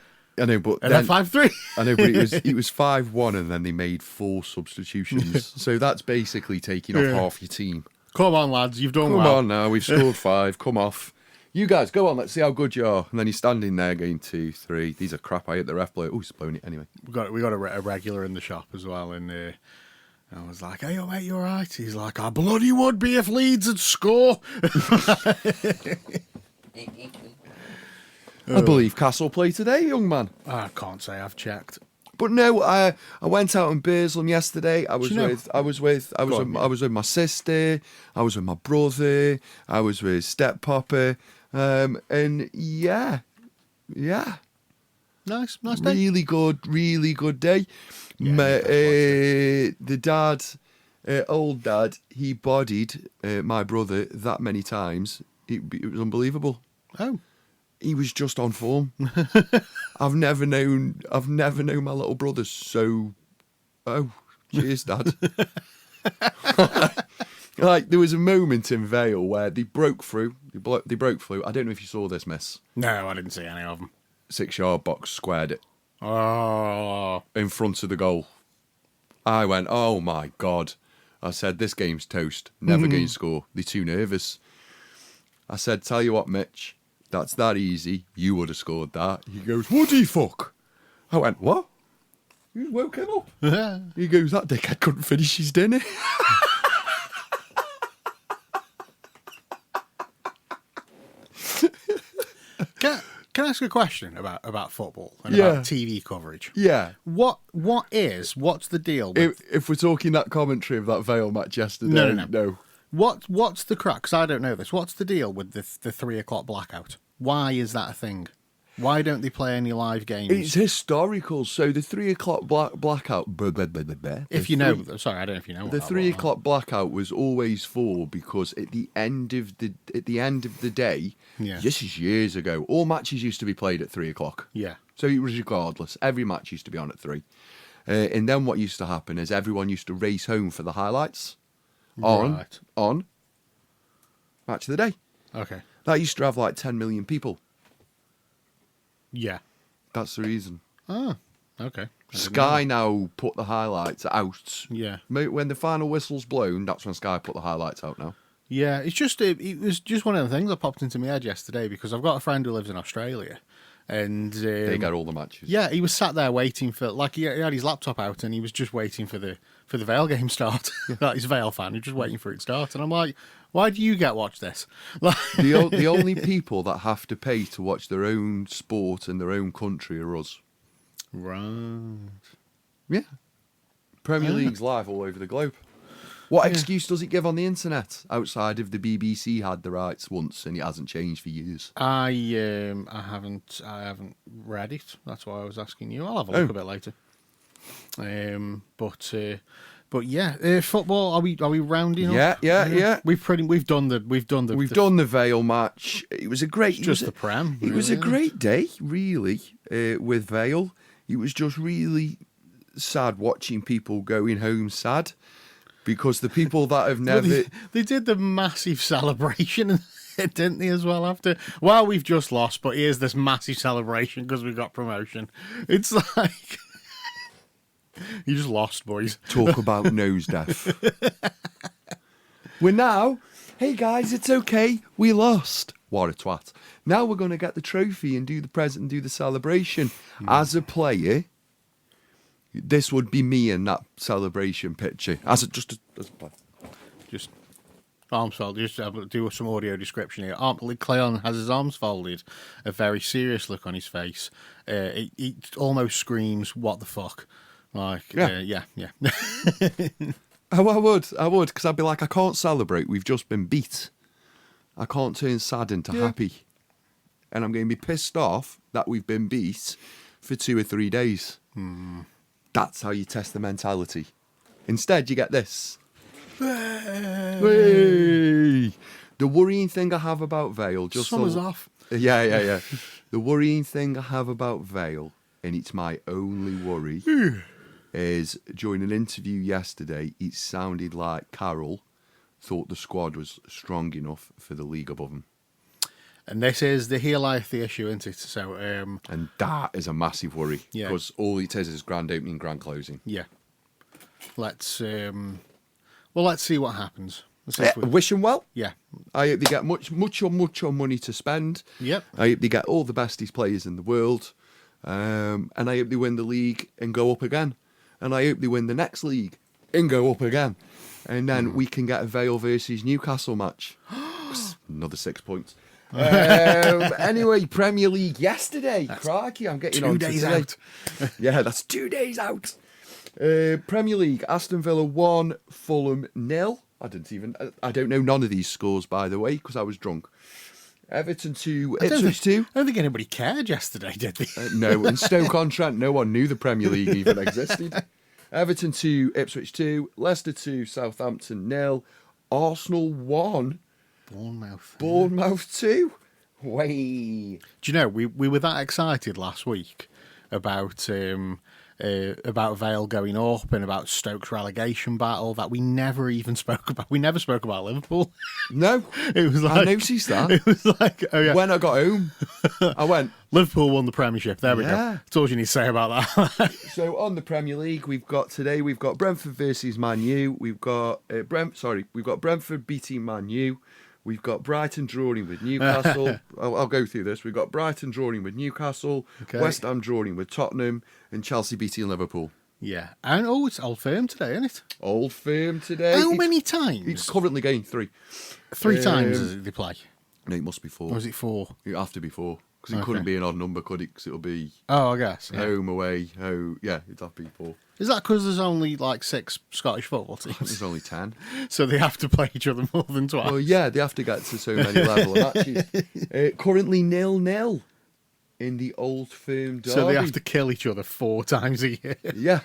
I know, but and then 5-3. I know, but it was 5-1, and then they made 4 substitutions. So that's basically taking off half your team. Come on, lads, you've done Come well. on now, we've scored 5. Come off. You guys, go on, let's see how good you are. And then he's standing there going 2, 3. These are crap. I hit the ref blow. Oh, he's blown it anyway. We got a regular in the shop as well, and I was like, "Hey, mate, you all right?" He's like, "I bloody would be if Leeds had score." I believe Castle play today, young man. I can't say I've checked. But no, I went out in Burslem yesterday. I was with my sister. I was with my brother. I was with step-papa. And yeah. Nice day. Really good day. Yeah, The dad, old dad, he bodied my brother that many times. It was unbelievable. Oh. He was just on form. I've never known my little brother so. Oh, cheers, Dad. Like, there was a moment in Vale where they broke through. They broke through. I don't know if you saw this, miss. No, I didn't see any of them. 6-yard box, squared it Oh. in front of the goal. I went, oh my God. I said, this game's toast. Never going to score. They're too nervous. I said, tell you what, Mitch. That's that easy. You would have scored that. He goes, what the fuck? I went, what? You woke him up. He goes, that dickhead couldn't finish his dinner. Can I ask a question about football and Yeah. about TV coverage? Yeah. What's the deal with... If we're talking that commentary of that Vale match yesterday, No. What's the crack? 'Cause I don't know this. What's the deal with the 3 o'clock blackout? Why is that a thing? Why don't they play any live games? It's historical. So the 3 o'clock blackout. If you know, sorry, I don't know if you know. What The that 3 was. o'clock blackout was always for because at the end of the day, Yeah. this is years ago. All matches used to be played at 3 o'clock. Yeah. So it was regardless. Every match used to be on at 3. And then what used to happen is everyone used to race home for the highlights. On match of the day. Okay. That used to have like 10 million people. Yeah. That's the reason. Oh. Okay. I didn't Sky know now put the highlights out. that. Yeah. When the final whistle's blown, that's when Sky put the highlights out now. Yeah. It's just it was just one of the things that popped into my head yesterday because I've got a friend who lives in Australia, And They get all the matches. yeah, he was sat there waiting for, like, he had his laptop out and he was just waiting for the Vale game start. Like, he's a Vale fan, he's just waiting for it to start. And I'm like, why do you get watch this? Like, The only people that have to pay to watch their own sport in their own country are us. right. Yeah. Premier League's live all over the globe. What excuse does it give on the internet outside of the BBC had the rights once and it hasn't changed for years? I haven't read it. That's why I was asking you. I'll have a look a bit later. But yeah, football. Are we rounding up? Yeah. We've done the We've done the Vale match. It was a great. Just the Prem. It was a really. great day, really, with Vale. It was just really sad watching people going home sad because the people that have Well, never. they did the massive celebration, didn't they, as well, after? Well, we've just lost, but here's this massive celebration because we got promotion. It's like... You just lost, boys. Talk about nose death. We're now, hey guys, it's okay, we lost. What a twat. Now we're going to get the trophy and do the present and do the celebration. As a player, this would be me in that celebration picture. As a player. Just arms folded. Just do some audio description here. Cleon has his arms folded, a very serious look on his face. He almost screams, "What the fuck?" Like, yeah. I would, because I'd be like, I can't celebrate, we've just been beat. I can't turn sad into happy. And I'm going to be pissed off that we've been beat for 2 or 3 days. That's how you test the mentality. Instead, you get this. Hey! The worrying thing I have about Vale... Summer's off. Yeah. The worrying thing I have about Vale, and it's my only worry... is during an interview yesterday, it sounded like Carroll thought the squad was strong enough for the league above them. And this is the heel life the issue, isn't it? So, And that is a massive worry. Yeah. Because all it is grand opening, grand closing. yeah. Let's see what happens. Let's see if we- Wish them well. yeah. I hope they get much money to spend. Yep. I hope they get all the bestest players in the world. And I hope they win the league and go up again. And I hope they win the next league and go up again. And then we can get a Vale versus Newcastle match. Another 6 points. Anyway, Premier League yesterday. Crikey, I'm getting 2 on days today. out. Yeah, that's 2 days out. Premier League, Aston Villa 1, Fulham 0. I don't know none of these scores, by the way, because I was drunk. Everton 2, Ipswich 2. I don't think anybody cared yesterday, did they? No, in Stoke-on-Trent, no one knew the Premier League even existed. Everton 2, Ipswich 2, Leicester 2, Southampton 0, Arsenal 1, Bournemouth 2. Way. Do you know, we were that excited last week about Vale going up and about Stoke's relegation battle that we never even spoke about. We never spoke about Liverpool. No, It was like, I noticed that. It was like, oh yeah, When I got home, I went, Liverpool won the Premiership. There we go. Yeah. That's all you need to say about that. so on the Premier League, we've got Brentford versus Man U. We've got Brentford beating Man U. We've got Brighton drawing with Newcastle. I'll go through this. We've got Brighton drawing with Newcastle, Okay. West Ham drawing with Tottenham, and Chelsea beating Liverpool. Yeah, and it's Old Firm today, isn't it? Old Firm today. How It's- many times? It's currently going 3. 3 times does they play, No, it must be 4. or is it 4? It have to be 4 because it Okay. couldn't be an odd number, could it? Because it'll be Oh, I guess. Yeah. home, away, home. Yeah, it'd have to be 4. Is that because there's only like 6 Scottish football teams, There's only 10. so they have to play each other more than twice? Well, yeah, they have to get to so many level of matches. Currently 0-0 in the Old Firm derby. So they have to kill each other 4 times a year. Yeah.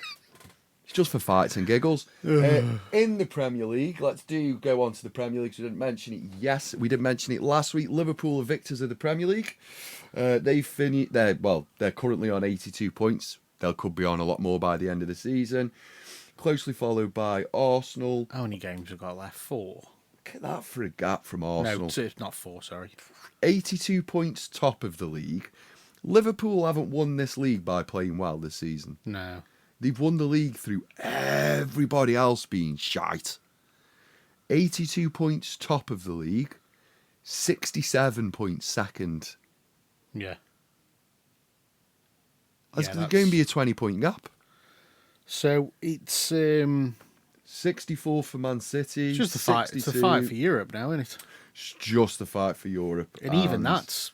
It's just for fights and giggles. In the Premier League, let's go on to the Premier League. We didn't mention it. Yes, we did mention it last week. Liverpool are victors of the Premier League. They're currently on 82 points. They could be on a lot more by the end of the season. Closely followed by Arsenal. How many games have got left? 4. Look at that for a gap from Arsenal. No, it's not 4. Sorry. 82 points top of the league. Liverpool haven't won this league by playing well this season. No. They've won the league through everybody else being shite. 82 points top of the league. 67 points second. Yeah. There's Yeah, going that's- to be a 20-point gap. So it's 64 for Man City. just the fight. It's the 62. fight for Europe now, isn't it? It's just the fight for Europe. And even that's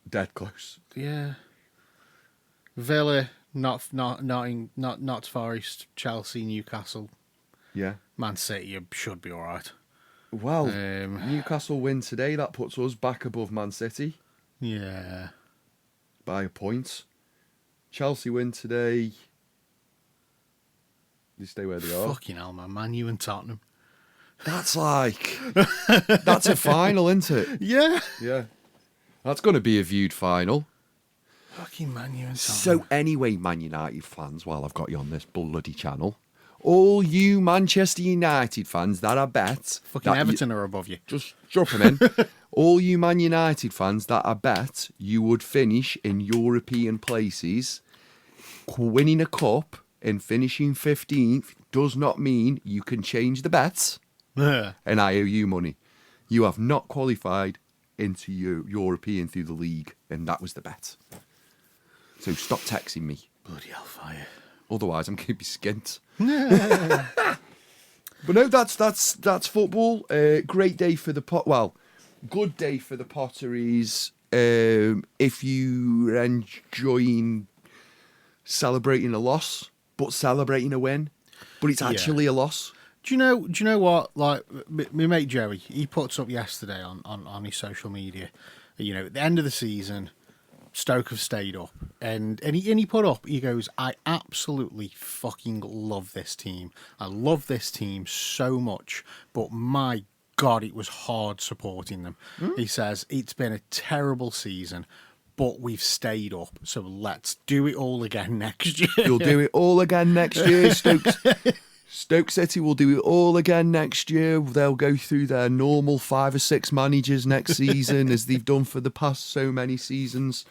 dead close. yeah. Villa, not Forest, Chelsea, Newcastle, Yeah. Man City should be all right. Well, Um, Newcastle win today. That puts us back above Man City Yeah. by a point. Chelsea win today. They stay where they are. Fucking hell, Man U and Tottenham. That's like that's a final, isn't it? Yeah. Yeah. That's going to be a viewed final. Fucking Man U and Tottenham. So anyway, Man United fans, while I've got you on this bloody channel, all you Manchester United fans that I bet fucking that Everton are above you. just drop them in. All you Man United fans that I bet you would finish in European places, winning a cup and finishing 15th does not mean you can change the bets. Yeah. And I owe you money. You have not qualified into European through the league, and that was the bet. So stop texting me. Bloody hellfire. Otherwise, I'm going to be skint. But no, that's football. Great day for the pot. Well, good day for the Potteries. If you're enjoying celebrating a loss, but celebrating a win, but it's actually a loss. Do you know what? Like, my mate Joey, he puts up yesterday on his social media. You know, at the end of the season, Stoke have stayed up, and he put up. He goes, "I absolutely fucking love this team. I love this team so much, but my God, it was hard supporting them." He says it's been a terrible season, but we've stayed up, so let's do it all again next year. You'll do it all again next year, Stokes. Stoke City will do it all again next year. They'll go through their normal 5 or 6 managers next season, as they've done for the past so many seasons.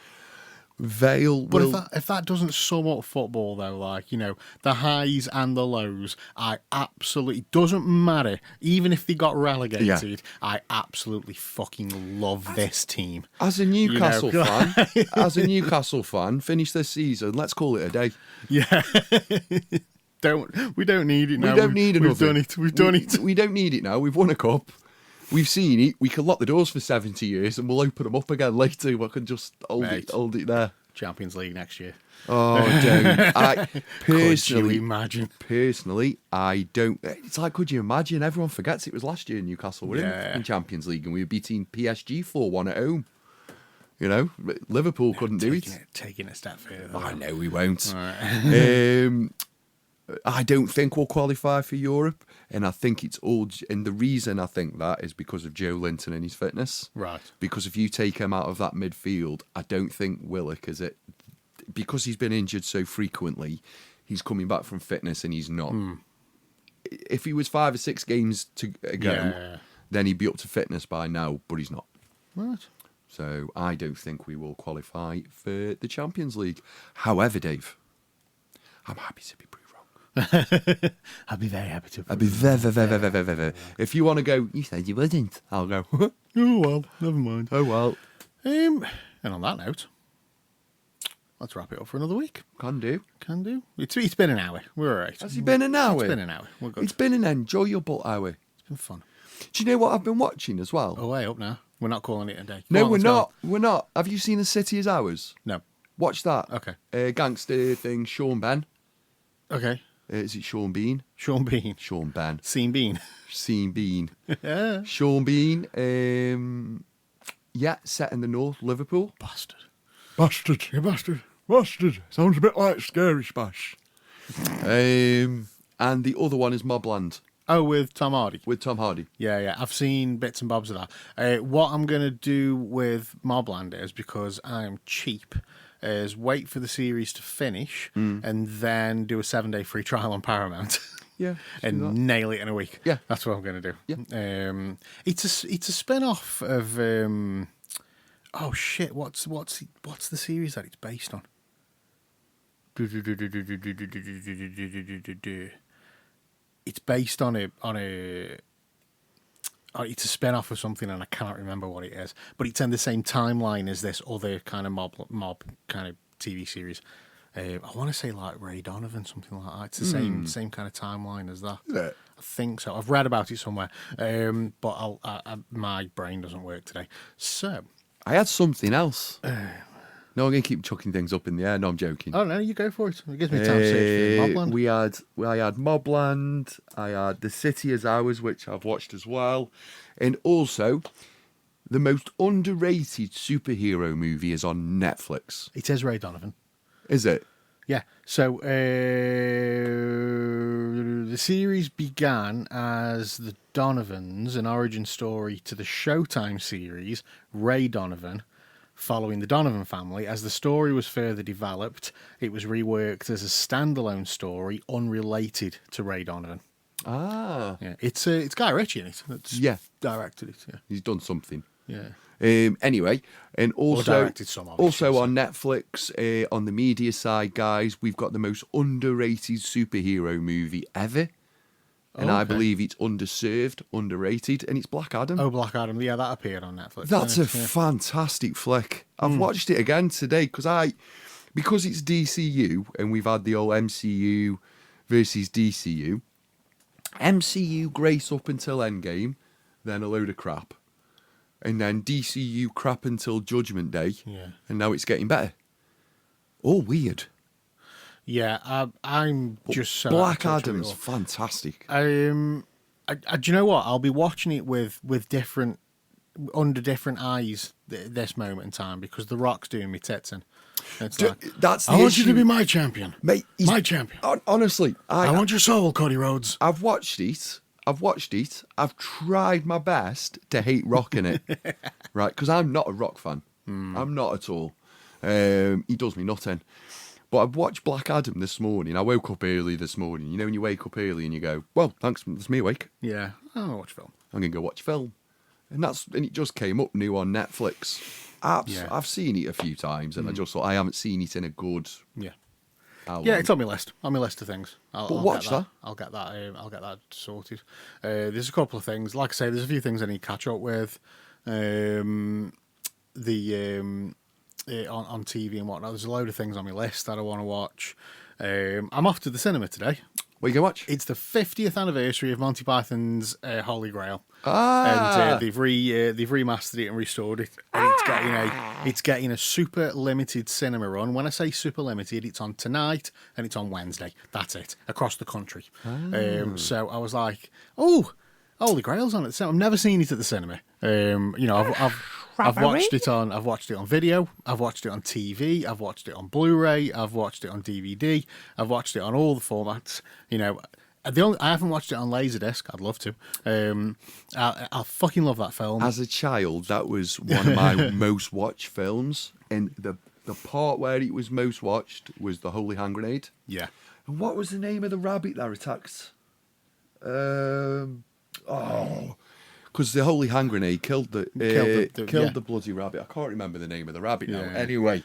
Vale But will... if that doesn't sum up football, though, like, you know, the highs and the lows, I absolutely, doesn't matter. Even if they got relegated, I absolutely fucking love this team. As a Newcastle You know. fan, finish this season. Let's call it a day. Yeah. We don't need it now. We don't need another. We've done it. We've done it. We don't need it now. We've won a cup. We've seen it. We can lock the doors for 70 years and we'll open them up again later. We can just hold it there. Champions League next year. Oh, don't. Could you imagine? Personally, I don't. It's like, could you imagine? Everyone forgets it was last year Newcastle were in Champions League and we were beating PSG 4-1 at home. You know, Liverpool couldn't do it. Taking it a step further. I know we won't. All right. I don't think we'll qualify for Europe, and I think it's all. And the reason I think that is because of Joe Linton and his fitness. Right. Because if you take him out of that midfield, I don't think Willock is it. Because he's been injured so frequently, he's coming back from fitness, and he's not. If he was 5 or 6 games to go, then he'd be up to fitness by now, but he's not. Right. So I don't think we will qualify for the Champions League. However, Dave, I'm happy to be proved wrong. I'd be very happy to. I'd be very. If you want to go, you said you wouldn't. I'll go. Oh well, never mind. Oh well. And on that note, let's wrap it up for another week. Can do. Can do. It's been an hour. We're all right. Has it been an hour? It's been an hour. We're good. It's been an enjoyable hour. It's been fun. Do you know what I've been watching as well? Oh, way up now. We're not calling it a day. No, Come on, we're let's go. not. We're not. Have you seen The City is Ours? No. Watch that. Okay. Gangster thing. Sean Ben. Okay. Is it Sean Bean? Sean Bean. Sean Ben. Scene Bean. Sean Bean. Yeah. Sean Bean. Yeah, set in the north, Liverpool. Bastard. Bastard, you bastard. Bastard. Sounds a bit like Scary Spash. And the other one is Mobland Oh, with Tom Hardy. with Tom Hardy. Yeah. I've seen bits and bobs of that. What I'm going to do with Mobland is, because I'm cheap, is wait for the series to finish and then do a 7-day free trial on Paramount. Yeah, And nail it in a week. Yeah. That's what I'm going to do. Yeah. It's a spin-off of oh shit, what's the series that it's based on? It's based on a it's a spin-off of something, and I cannot remember what it is, but it's in the same timeline as this other kind of mob kind of TV series. I want to say like Ray Donovan, something like that. It's the same kind of timeline as that. Is it? I think so. I've read about it somewhere, but my brain doesn't work today. So, I had something else. No, I'm going to keep chucking things up in the air. No, I'm joking. oh no, you go for it. It gives me time to search for Mobland. I had Mobland. I had The City Is Ours, which I've watched as well, and also the most underrated superhero movie is on Netflix. It is Ray Donovan. Is it? Yeah. So the series began as the Donovans, an origin story to the Showtime series Ray Donovan, following the Donovan family. As the story was further developed, it was reworked as a standalone story unrelated to Ray Donovan. Ah. Yeah, it's Guy Ritchie in it. That's Yeah. directed it. Yeah, He's done something. yeah. Anyway, and also directed some of it, should I also say. on Netflix, on the media side, guys, we've got the most underrated superhero movie ever, and I Okay. believe it's underserved, underrated, and it's Black Adam. Oh, Black Adam. Yeah, that appeared on Netflix. That's a didn't it? Yeah. fantastic flick. I've watched it again today because it's DCU and we've had the old MCU versus DCU. MCU grace up until Endgame, then a load of crap. And then DCU crap until Judgment Day. Yeah. And now it's getting better. All weird. Yeah, I'm just so Black out of touch with Adam's it all. fantastic. Do you know what? I'll be watching it with different under different eyes this moment in time because The Rock's doing me tits in. It's like, That's the I want you to issue. be my champion. Mate, he's- My champion. Honestly, I want your soul, Cody Rhodes. I've watched it. I've tried my best to hate Rock in it, right? Because I'm not a Rock fan. I'm not at all. He does me nothing. But I've watched Black Adam this morning. I woke up early this morning. You know when you wake up early and you go, well, thanks, that's me awake. yeah, I'll watch film. I'm going to go watch film. And it just came up new on Netflix. Yeah. I've seen it a few times and I just thought I haven't seen it in a good... Yeah. how Yeah, long? it's on my list. On my list of things. I'll watch get that. I'll get that. I'll get that sorted. There's a couple of things. Like I say, there's a few things I need to catch up with. On TV and whatnot. There's a load of things on my list that I want to watch. I'm off to the cinema today. What you going to watch? It's the 50th anniversary of Monty Python's Holy Grail. Ah! And they've remastered it and restored it, and it's getting a super limited cinema run. When I say super limited, it's on tonight and it's on Wednesday. That's it across the country. So I was like, oh, Holy Grail's on at the cinema. I've never seen it at the cinema. I've watched it on video. I've watched it on TV. I've watched it on Blu-ray. I've watched it on DVD. I've watched it on all the formats. I haven't watched it on Laserdisc. I'd love to. I fucking love that film. As a child, that was one of my most watched films. And the part where it was most watched was the Holy Hand Grenade. Yeah. And what was the name of the rabbit that attacked? Because the Holy Hand Grenade killed the bloody rabbit. I can't remember the name of the rabbit now. Yeah. Anyway,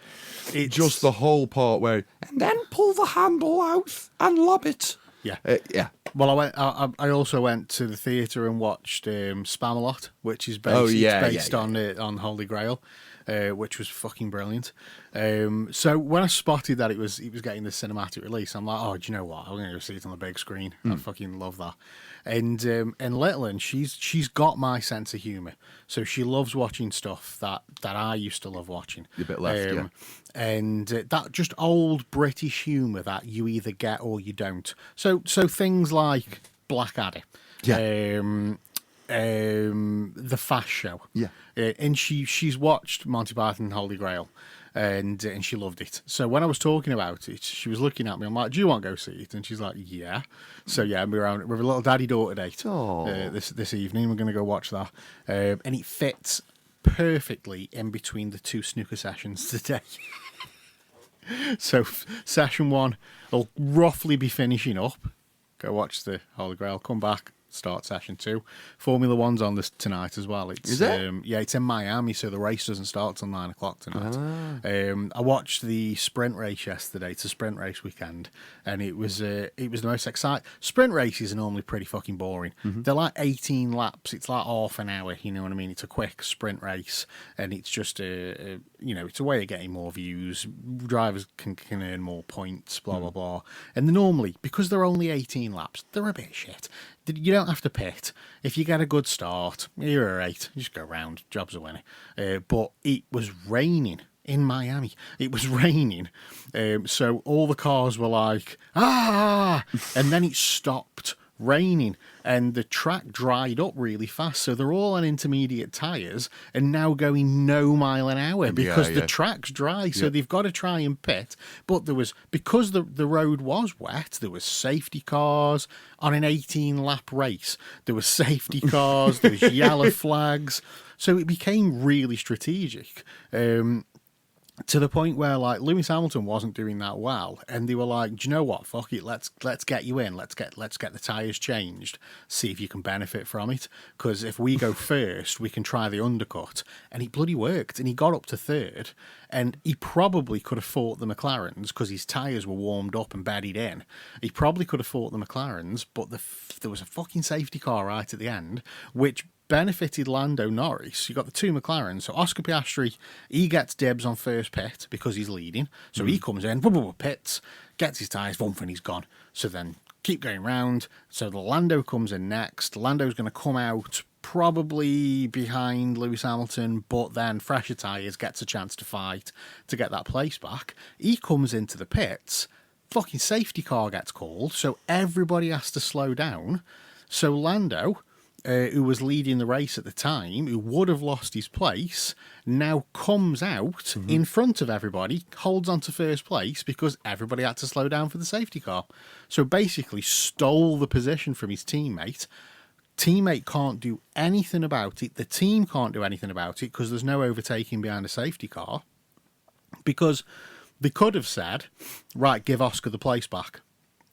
It's just the whole part where and then pull the handle out and lob it. Yeah. Yeah. Well, I also went to the theatre and watched Spamalot, which is based, on Holy Grail, which was fucking brilliant. So when I spotted that it was getting the cinematic release, I'm like, oh, do you know what? I'm going to go see it on the big screen. I fucking love that. And Littlin, she's got my sense of humour, so she loves watching stuff that I used to love watching. A bit left, yeah. And that just old British humour that you either get or you don't. So things like Blackadder, the Fast Show, Yeah. and she's watched Monty Python and Holy Grail, and she loved it. So when I was talking about it, she was looking at me. I'm like, "Do you want to go see it?" And she's like, "Yeah." So yeah, we're a little daddy daughter date this evening. We're going to go watch that, and it fits perfectly in between the two snooker sessions today. So session one will roughly be finishing up. Go watch the Holy Grail, come back, start session 2. Formula One's on this tonight as well. Is it? Yeah, it's in Miami, so the race doesn't start till 9 o'clock tonight. I watched the sprint race yesterday. It's a sprint race weekend, and it was the most exciting. Sprint races are normally pretty fucking boring. They're like 18 laps. It's like half an hour. You know what I mean? It's a quick sprint race, and it's just it's a way of getting more views. Drivers can earn more points. Blah blah blah. And normally, because they're only 18 laps, they're a bit shit. You don't have to pit. If you get a good start, you're all right. You just go round. Job's a winner. But it was raining in Miami. It was raining. So all the cars were like, ah! And then it stopped raining and the track dried up really fast. So they're all on intermediate tyres and now going no mile an hour because the track's dry. So they've got to try and pit. But because the road was wet, there was safety cars on an 18-lap race. There was safety cars, there was yellow flags. So it became really strategic. To the point where like Lewis Hamilton wasn't doing that well, and they were like, "Do you know what? Fuck it, let's get you in. Let's get the tyres changed. See if you can benefit from it. Because if we go first, we can try the undercut." And it bloody worked, and he got up to third, and he probably could have fought the McLarens because his tyres were warmed up and bedded in. He probably could have fought the McLarens, but there was a fucking safety car right at the end, which benefited Lando Norris. You got the two McLarens. So Oscar Piastri, he gets dibs on first pit because he's leading. So he comes in, pits, gets his tyres, and he's gone. So then keep going round. So the Lando comes in next. Lando's going to come out probably behind Lewis Hamilton, but then fresher tyres, gets a chance to fight to get that place back. He comes into the pits. Fucking safety car gets called. So everybody has to slow down. So Lando, who was leading the race at the time, who would have lost his place, now comes out in front of everybody, holds on to first place because everybody had to slow down for the safety car. So basically stole the position from his teammate. Teammate can't do anything about it. The team can't do anything about it because there's no overtaking behind a safety car. Because they could have said, right, give Oscar the place back.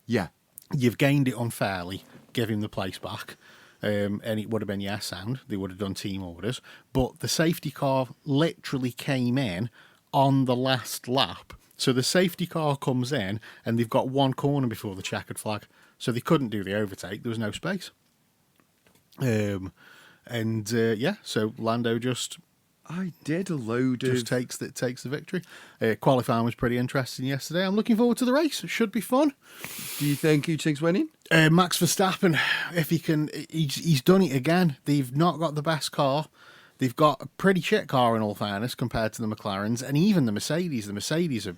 Yeah. You've gained it unfairly, give him the place back. And it would have been yes and they would have done team orders. But the safety car literally came in on the last lap. So the safety car comes in and they've got one corner before the checkered flag. So they couldn't do the overtake. There was no space. So Lando just I did a load of... takes the victory. Qualifying was pretty interesting yesterday. I'm looking forward to the race. It should be fun. Do you think who think's winning? Max Verstappen, if he can, he's done it again. They've not got the best car. They've got a pretty shit car in all fairness compared to the McLarens and even the Mercedes. The Mercedes are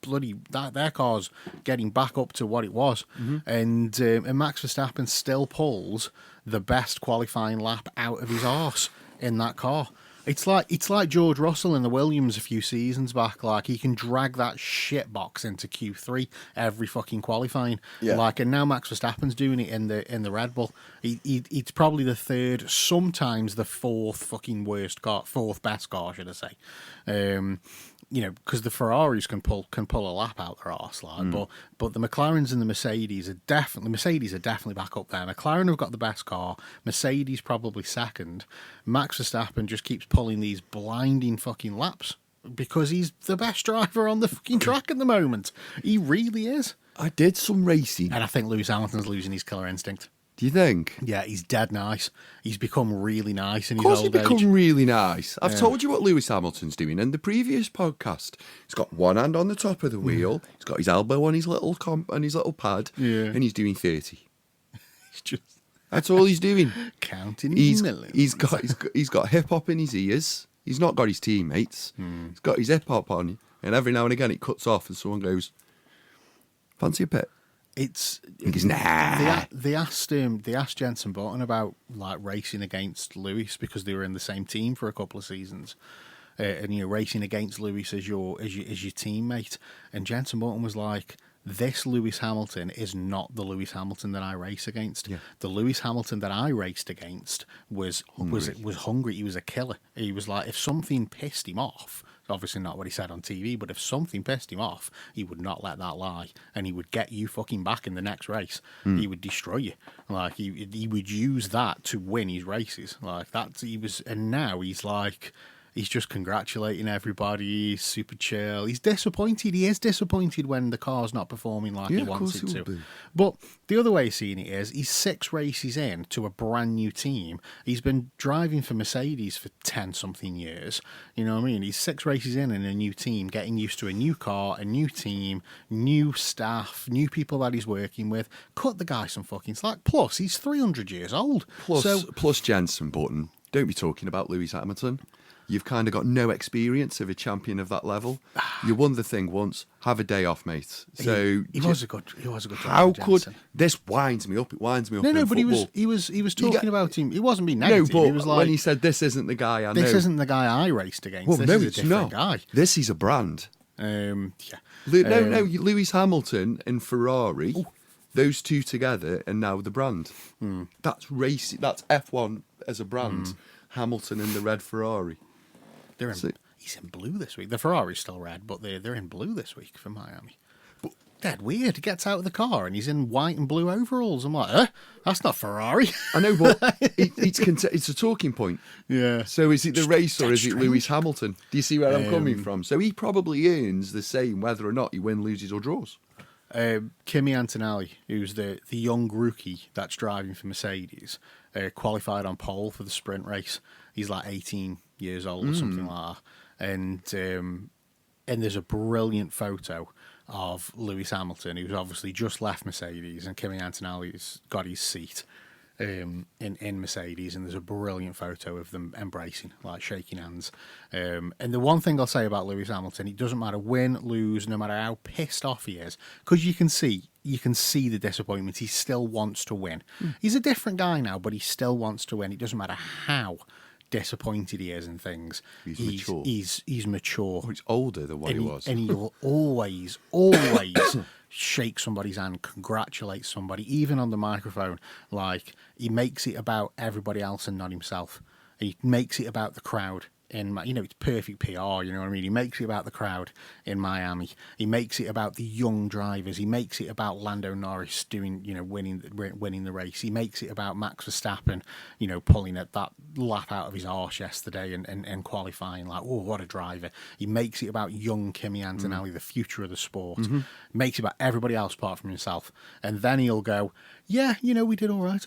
bloody, their car's getting back up to what it was. And Max Verstappen still pulls the best qualifying lap out of his arse in that car. It's like George Russell in the Williams a few seasons back. Like he can drag that shit box into Q3 every fucking qualifying. Yeah. Like, and now Max Verstappen's doing it in the Red Bull. It's probably the third, sometimes the fourth best car, should I say? Because the Ferraris can pull a lap out their arse, like, but the McLarens and the Mercedes are definitely back up there. McLaren have got the best car, Mercedes probably second. Max Verstappen just keeps pulling these blinding fucking laps because he's the best driver on the fucking track at the moment. He really is. I did some racing. And I think Lewis Hamilton's losing his killer instinct. Do you think? Yeah, he's dead nice. He's become really nice in his Of course old he's become age. really nice. I've told you what Lewis Hamilton's doing in the previous podcast. He's got one hand on the top of the wheel. He's got his elbow on his little pad. Yeah. And he's doing 30. He's just That's all he's doing. counting his millions. He's got hip hop in his ears. He's not got his teammates. He's got his hip hop on, and every now and again it cuts off, and someone goes, "Fancy a pit?" He goes, "Nah." They asked Jenson Button about like racing against Lewis because they were in the same team for a couple of seasons, and racing against Lewis as your teammate. And Jenson Button was like, "This Lewis Hamilton is not the Lewis Hamilton that I race against. Yeah. The Lewis Hamilton that I raced against was hungry. He was a killer. He was like, if something pissed him off, Obviously not what he said on TV, but if something pissed him off, he would not let that lie, and he would get you fucking back in the next race. He would destroy you. Like he would use that to win his races. Like that he was, and now he's like. He's just congratulating everybody. He's super chill. He's disappointed. He is disappointed when the car's not performing like he wants it to. But the other way of seeing it is he's 6 races in to a brand new team. He's been driving for Mercedes for 10-something years. You know what I mean? He's 6 races in a new team, getting used to a new car, a new team, new staff, new people that he's working with. Cut the guy some fucking slack. Plus, he's 300 years old. Plus Jensen Button. Don't be talking about Lewis Hamilton. You've kind of got no experience of a champion of that level. You won the thing once. Have a day off, mate. So he was a good. How driver, could Jensen. this winds me up? It winds me up. No, in but football. he was talking about him. He wasn't being negative. No, but he was like, when he said this isn't the guy I know. this isn't the guy I raced against. Well, this no, is a it's different not. guy. This is a brand. Yeah. No, Lewis Hamilton and Ferrari. Those two together, and now the brand. That's racing. That's F1 as a brand. Hamilton and the red Ferrari. He's in blue this week. The Ferrari's still red, but they're in blue this week for Miami. But dead weird. He gets out of the car and he's in white and blue overalls. I'm like, that's not Ferrari. I know, but it's a talking point. Yeah. So is it the race or is it strange. Lewis Hamilton? Do you see where I'm coming from? So he probably earns the same whether or not he wins, loses or draws. Kimi Antonelli, who's the young rookie that's driving for Mercedes, qualified on pole for the sprint race. He's like 18 years old or something like that. And there's a brilliant photo of Lewis Hamilton, who's obviously just left Mercedes, and Kimi Antonelli's got his seat in Mercedes, and there's a brilliant photo of them embracing, like shaking hands. And the one thing I'll say about Lewis Hamilton, it doesn't matter win, lose, no matter how pissed off he is, because you can see the disappointment. He still wants to win. He's a different guy now, but he still wants to win. It doesn't matter how disappointed he is in things. He's mature. He's mature. Oh, he's older than what he was. And he will always shake somebody's hand, congratulate somebody, even on the microphone. Like, he makes it about everybody else and not himself. He makes it about the crowd. It's perfect PR, you know what I mean? He makes it about the crowd in Miami. He makes it about the young drivers. He makes it about Lando Norris winning the race. He makes it about Max Verstappen, pulling that lap out of his arse yesterday and qualifying like, oh, what a driver. He makes it about young Kimi Antonelli, the future of the sport. He makes it about everybody else apart from himself. And then he'll go, yeah, we did all right.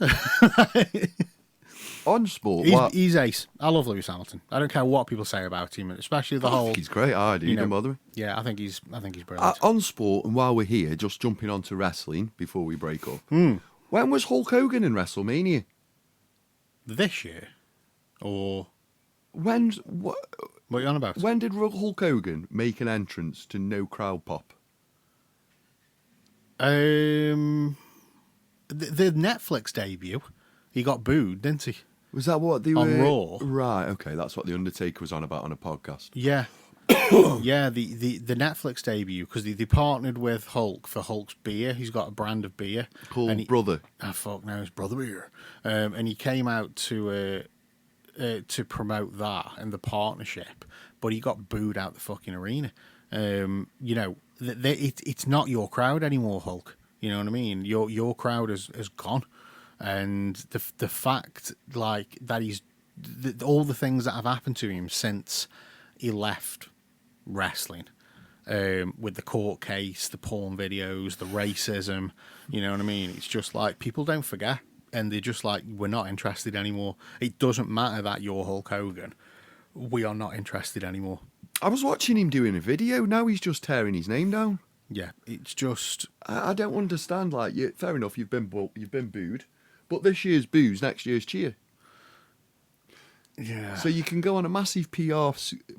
On sport, he's ace. I love Lewis Hamilton. I don't care what people say about him, especially the whole. I think he's great. Don't bother me. Yeah, I think he's brilliant. On sport, and while we're here, just jumping on to wrestling before we break up. When was Hulk Hogan in WrestleMania? This year, or what are you on about? When did Hulk Hogan make an entrance to no crowd pop? The Netflix debut. He got booed, didn't he? Was that what they on were Raw? Right, okay, that's what the Undertaker was on about on a podcast. Yeah, yeah. The Netflix debut, because they partnered with Hulk for Hulk's beer. He's got a brand of beer called Brother. Fuck no, it's Brother Beer. And he came out to promote that and the partnership, but he got booed out the fucking arena. It's not your crowd anymore, Hulk. You know what I mean? Your crowd has gone. And the fact like that all the things that have happened to him since he left wrestling, with the court case, the porn videos, the racism, you know what I mean? It's just like people don't forget, and they're just like, we're not interested anymore. It doesn't matter that you're Hulk Hogan. We are not interested anymore. I was watching him doing a video. Now he's just tearing his name down. Yeah, it's just I don't understand. Like, fair enough, you've been booed. But this year's booze, next year's cheer. Yeah. So you can go on a massive PR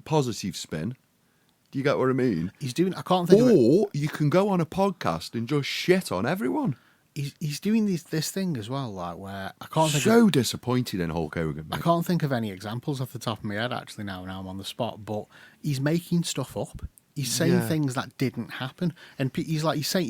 positive spin. Do you get what I mean? He's doing. I can't think. Or you can go on a podcast and just shit on everyone. He's doing this thing as well, like where I can't think. So disappointed in Hulk Hogan. Mate. I can't think of any examples off the top of my head actually. Now I'm on the spot, but he's making stuff up. He's saying things that didn't happen, and he's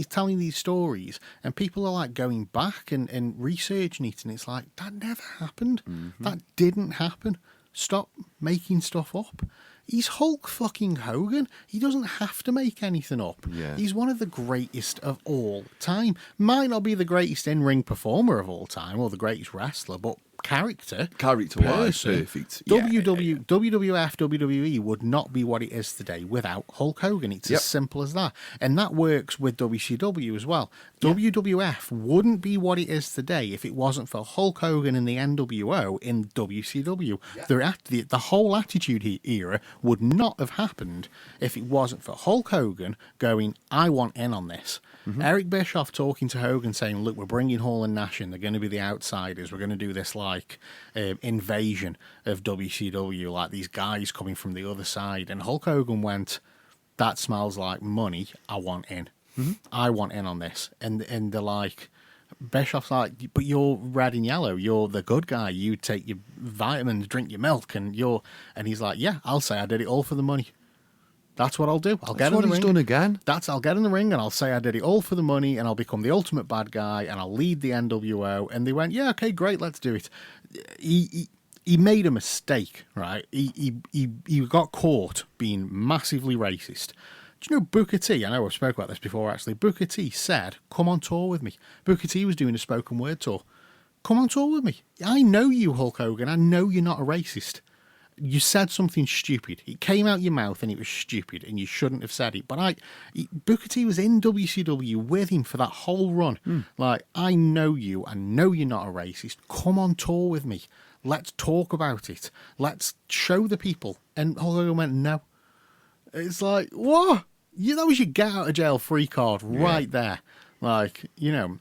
telling these stories, and people are like going back and researching it, and it's like, that never happened. That didn't happen. Stop making stuff up. He's Hulk fucking Hogan. He doesn't have to make anything up. Yeah. He's one of the greatest of all time. Might not be the greatest in-ring performer of all time or the greatest wrestler, but Character-wise, person, perfect. Yeah. WWF, WWE would not be what it is today without Hulk Hogan. It's Yep. as simple as that. And that works with WCW as well. WWF wouldn't be what it is today if it wasn't for Hulk Hogan and the NWO in WCW. The whole Attitude Era would not have happened if it wasn't for Hulk Hogan going, I want in on this. Eric Bischoff talking to Hogan saying, look, we're bringing Hall and Nash in. They're going to be the outsiders. We're going to do this like invasion of WCW, like these guys coming from the other side. And Hulk Hogan went, that smells like money. I want in. I want in on this. And they're like, Bischoff's like, but you're red and yellow. You're the good guy. You take your vitamins, drink your milk. And he's like, yeah, I'll say I did it all for the money. That's what I'll do. I'll get in the ring. That's what he's done again. I'll get in the ring and I'll say I did it all for the money and I'll become the ultimate bad guy and I'll lead the NWO. And they went, yeah, okay, great, let's do it. He made a mistake, right? He got caught being massively racist. Do you know Booker T? I know I've spoken about this before, actually. Booker T said, come on tour with me. Booker T was doing a spoken word tour. Come on tour with me. I know you, Hulk Hogan. I know you're not a racist. You said something stupid. It came out your mouth and it was stupid and you shouldn't have said it. But Booker T was in WCW with him for that whole run. Like, I know you. I know you're not a racist. Come on tour with me. Let's talk about it. Let's show the people. And Hulk Hogan went, no. It's like, what? Yeah, that was your get out of jail free card right there. Like, you know.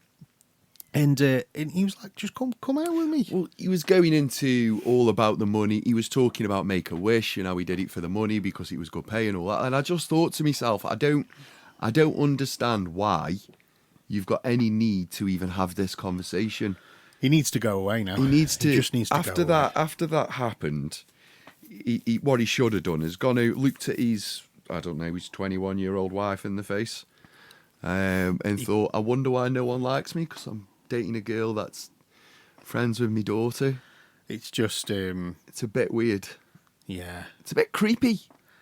And he was like, just come out with me. Well, he was going into all about the money. He was talking about Make-A-Wish and how he did it for the money because it was good pay and all that. And I just thought to myself, I don't understand why you've got any need to even have this conversation. He needs to go away now. He just needs to after go that. away. After that happened, what he should have done is gone out, looked at his 21-year-old wife in the face, and thought, I wonder why no one likes me because I'm dating a girl that's friends with my daughter. It's just... it's a bit weird. Yeah. It's a bit creepy.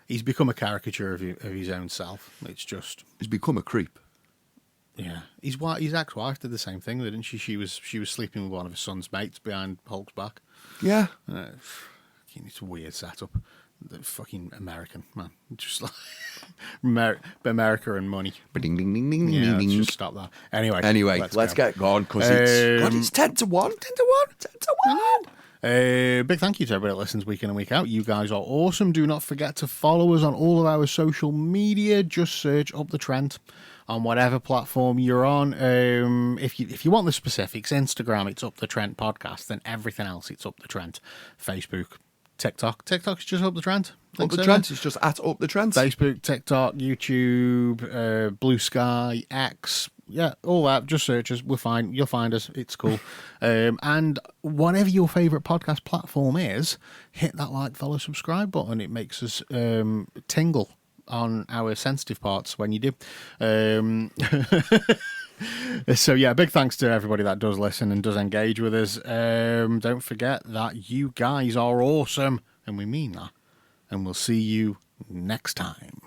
He's become a caricature of his own self. It's just... He's become a creep. Yeah. His ex-wife did the same thing, didn't she? She was sleeping with one of his son's mates behind Hulk's back. Yeah. It's a weird setup. The fucking American, man. Just like... America and money. Ding, ding, ding, ding, Yeah, ding, let's ding. just stop that. Anyway, let's go. get going because it's 10 to 1. 10 to 1. Big thank you to everybody that listens week in and week out. You guys are awesome. Do not forget to follow us on all of our social media. Just search Up the Trent on whatever platform you're on. If you want the specifics, Instagram, it's Up the Trent Podcast. Then everything else, it's Up the Trent. Facebook, TikTok's just Up the Trent. Up the Trent is just at Up the Trent. Facebook, TikTok, YouTube, Blue Sky, X, yeah, all that. Just search us. We're fine. You'll find us. It's cool. And whatever your favourite podcast platform is, hit that like, follow, subscribe button. It makes us tingle on our sensitive parts when you do. So yeah, big thanks to everybody that does listen and does engage with us. Don't forget that you guys are awesome, and we mean that. And we'll see you next time.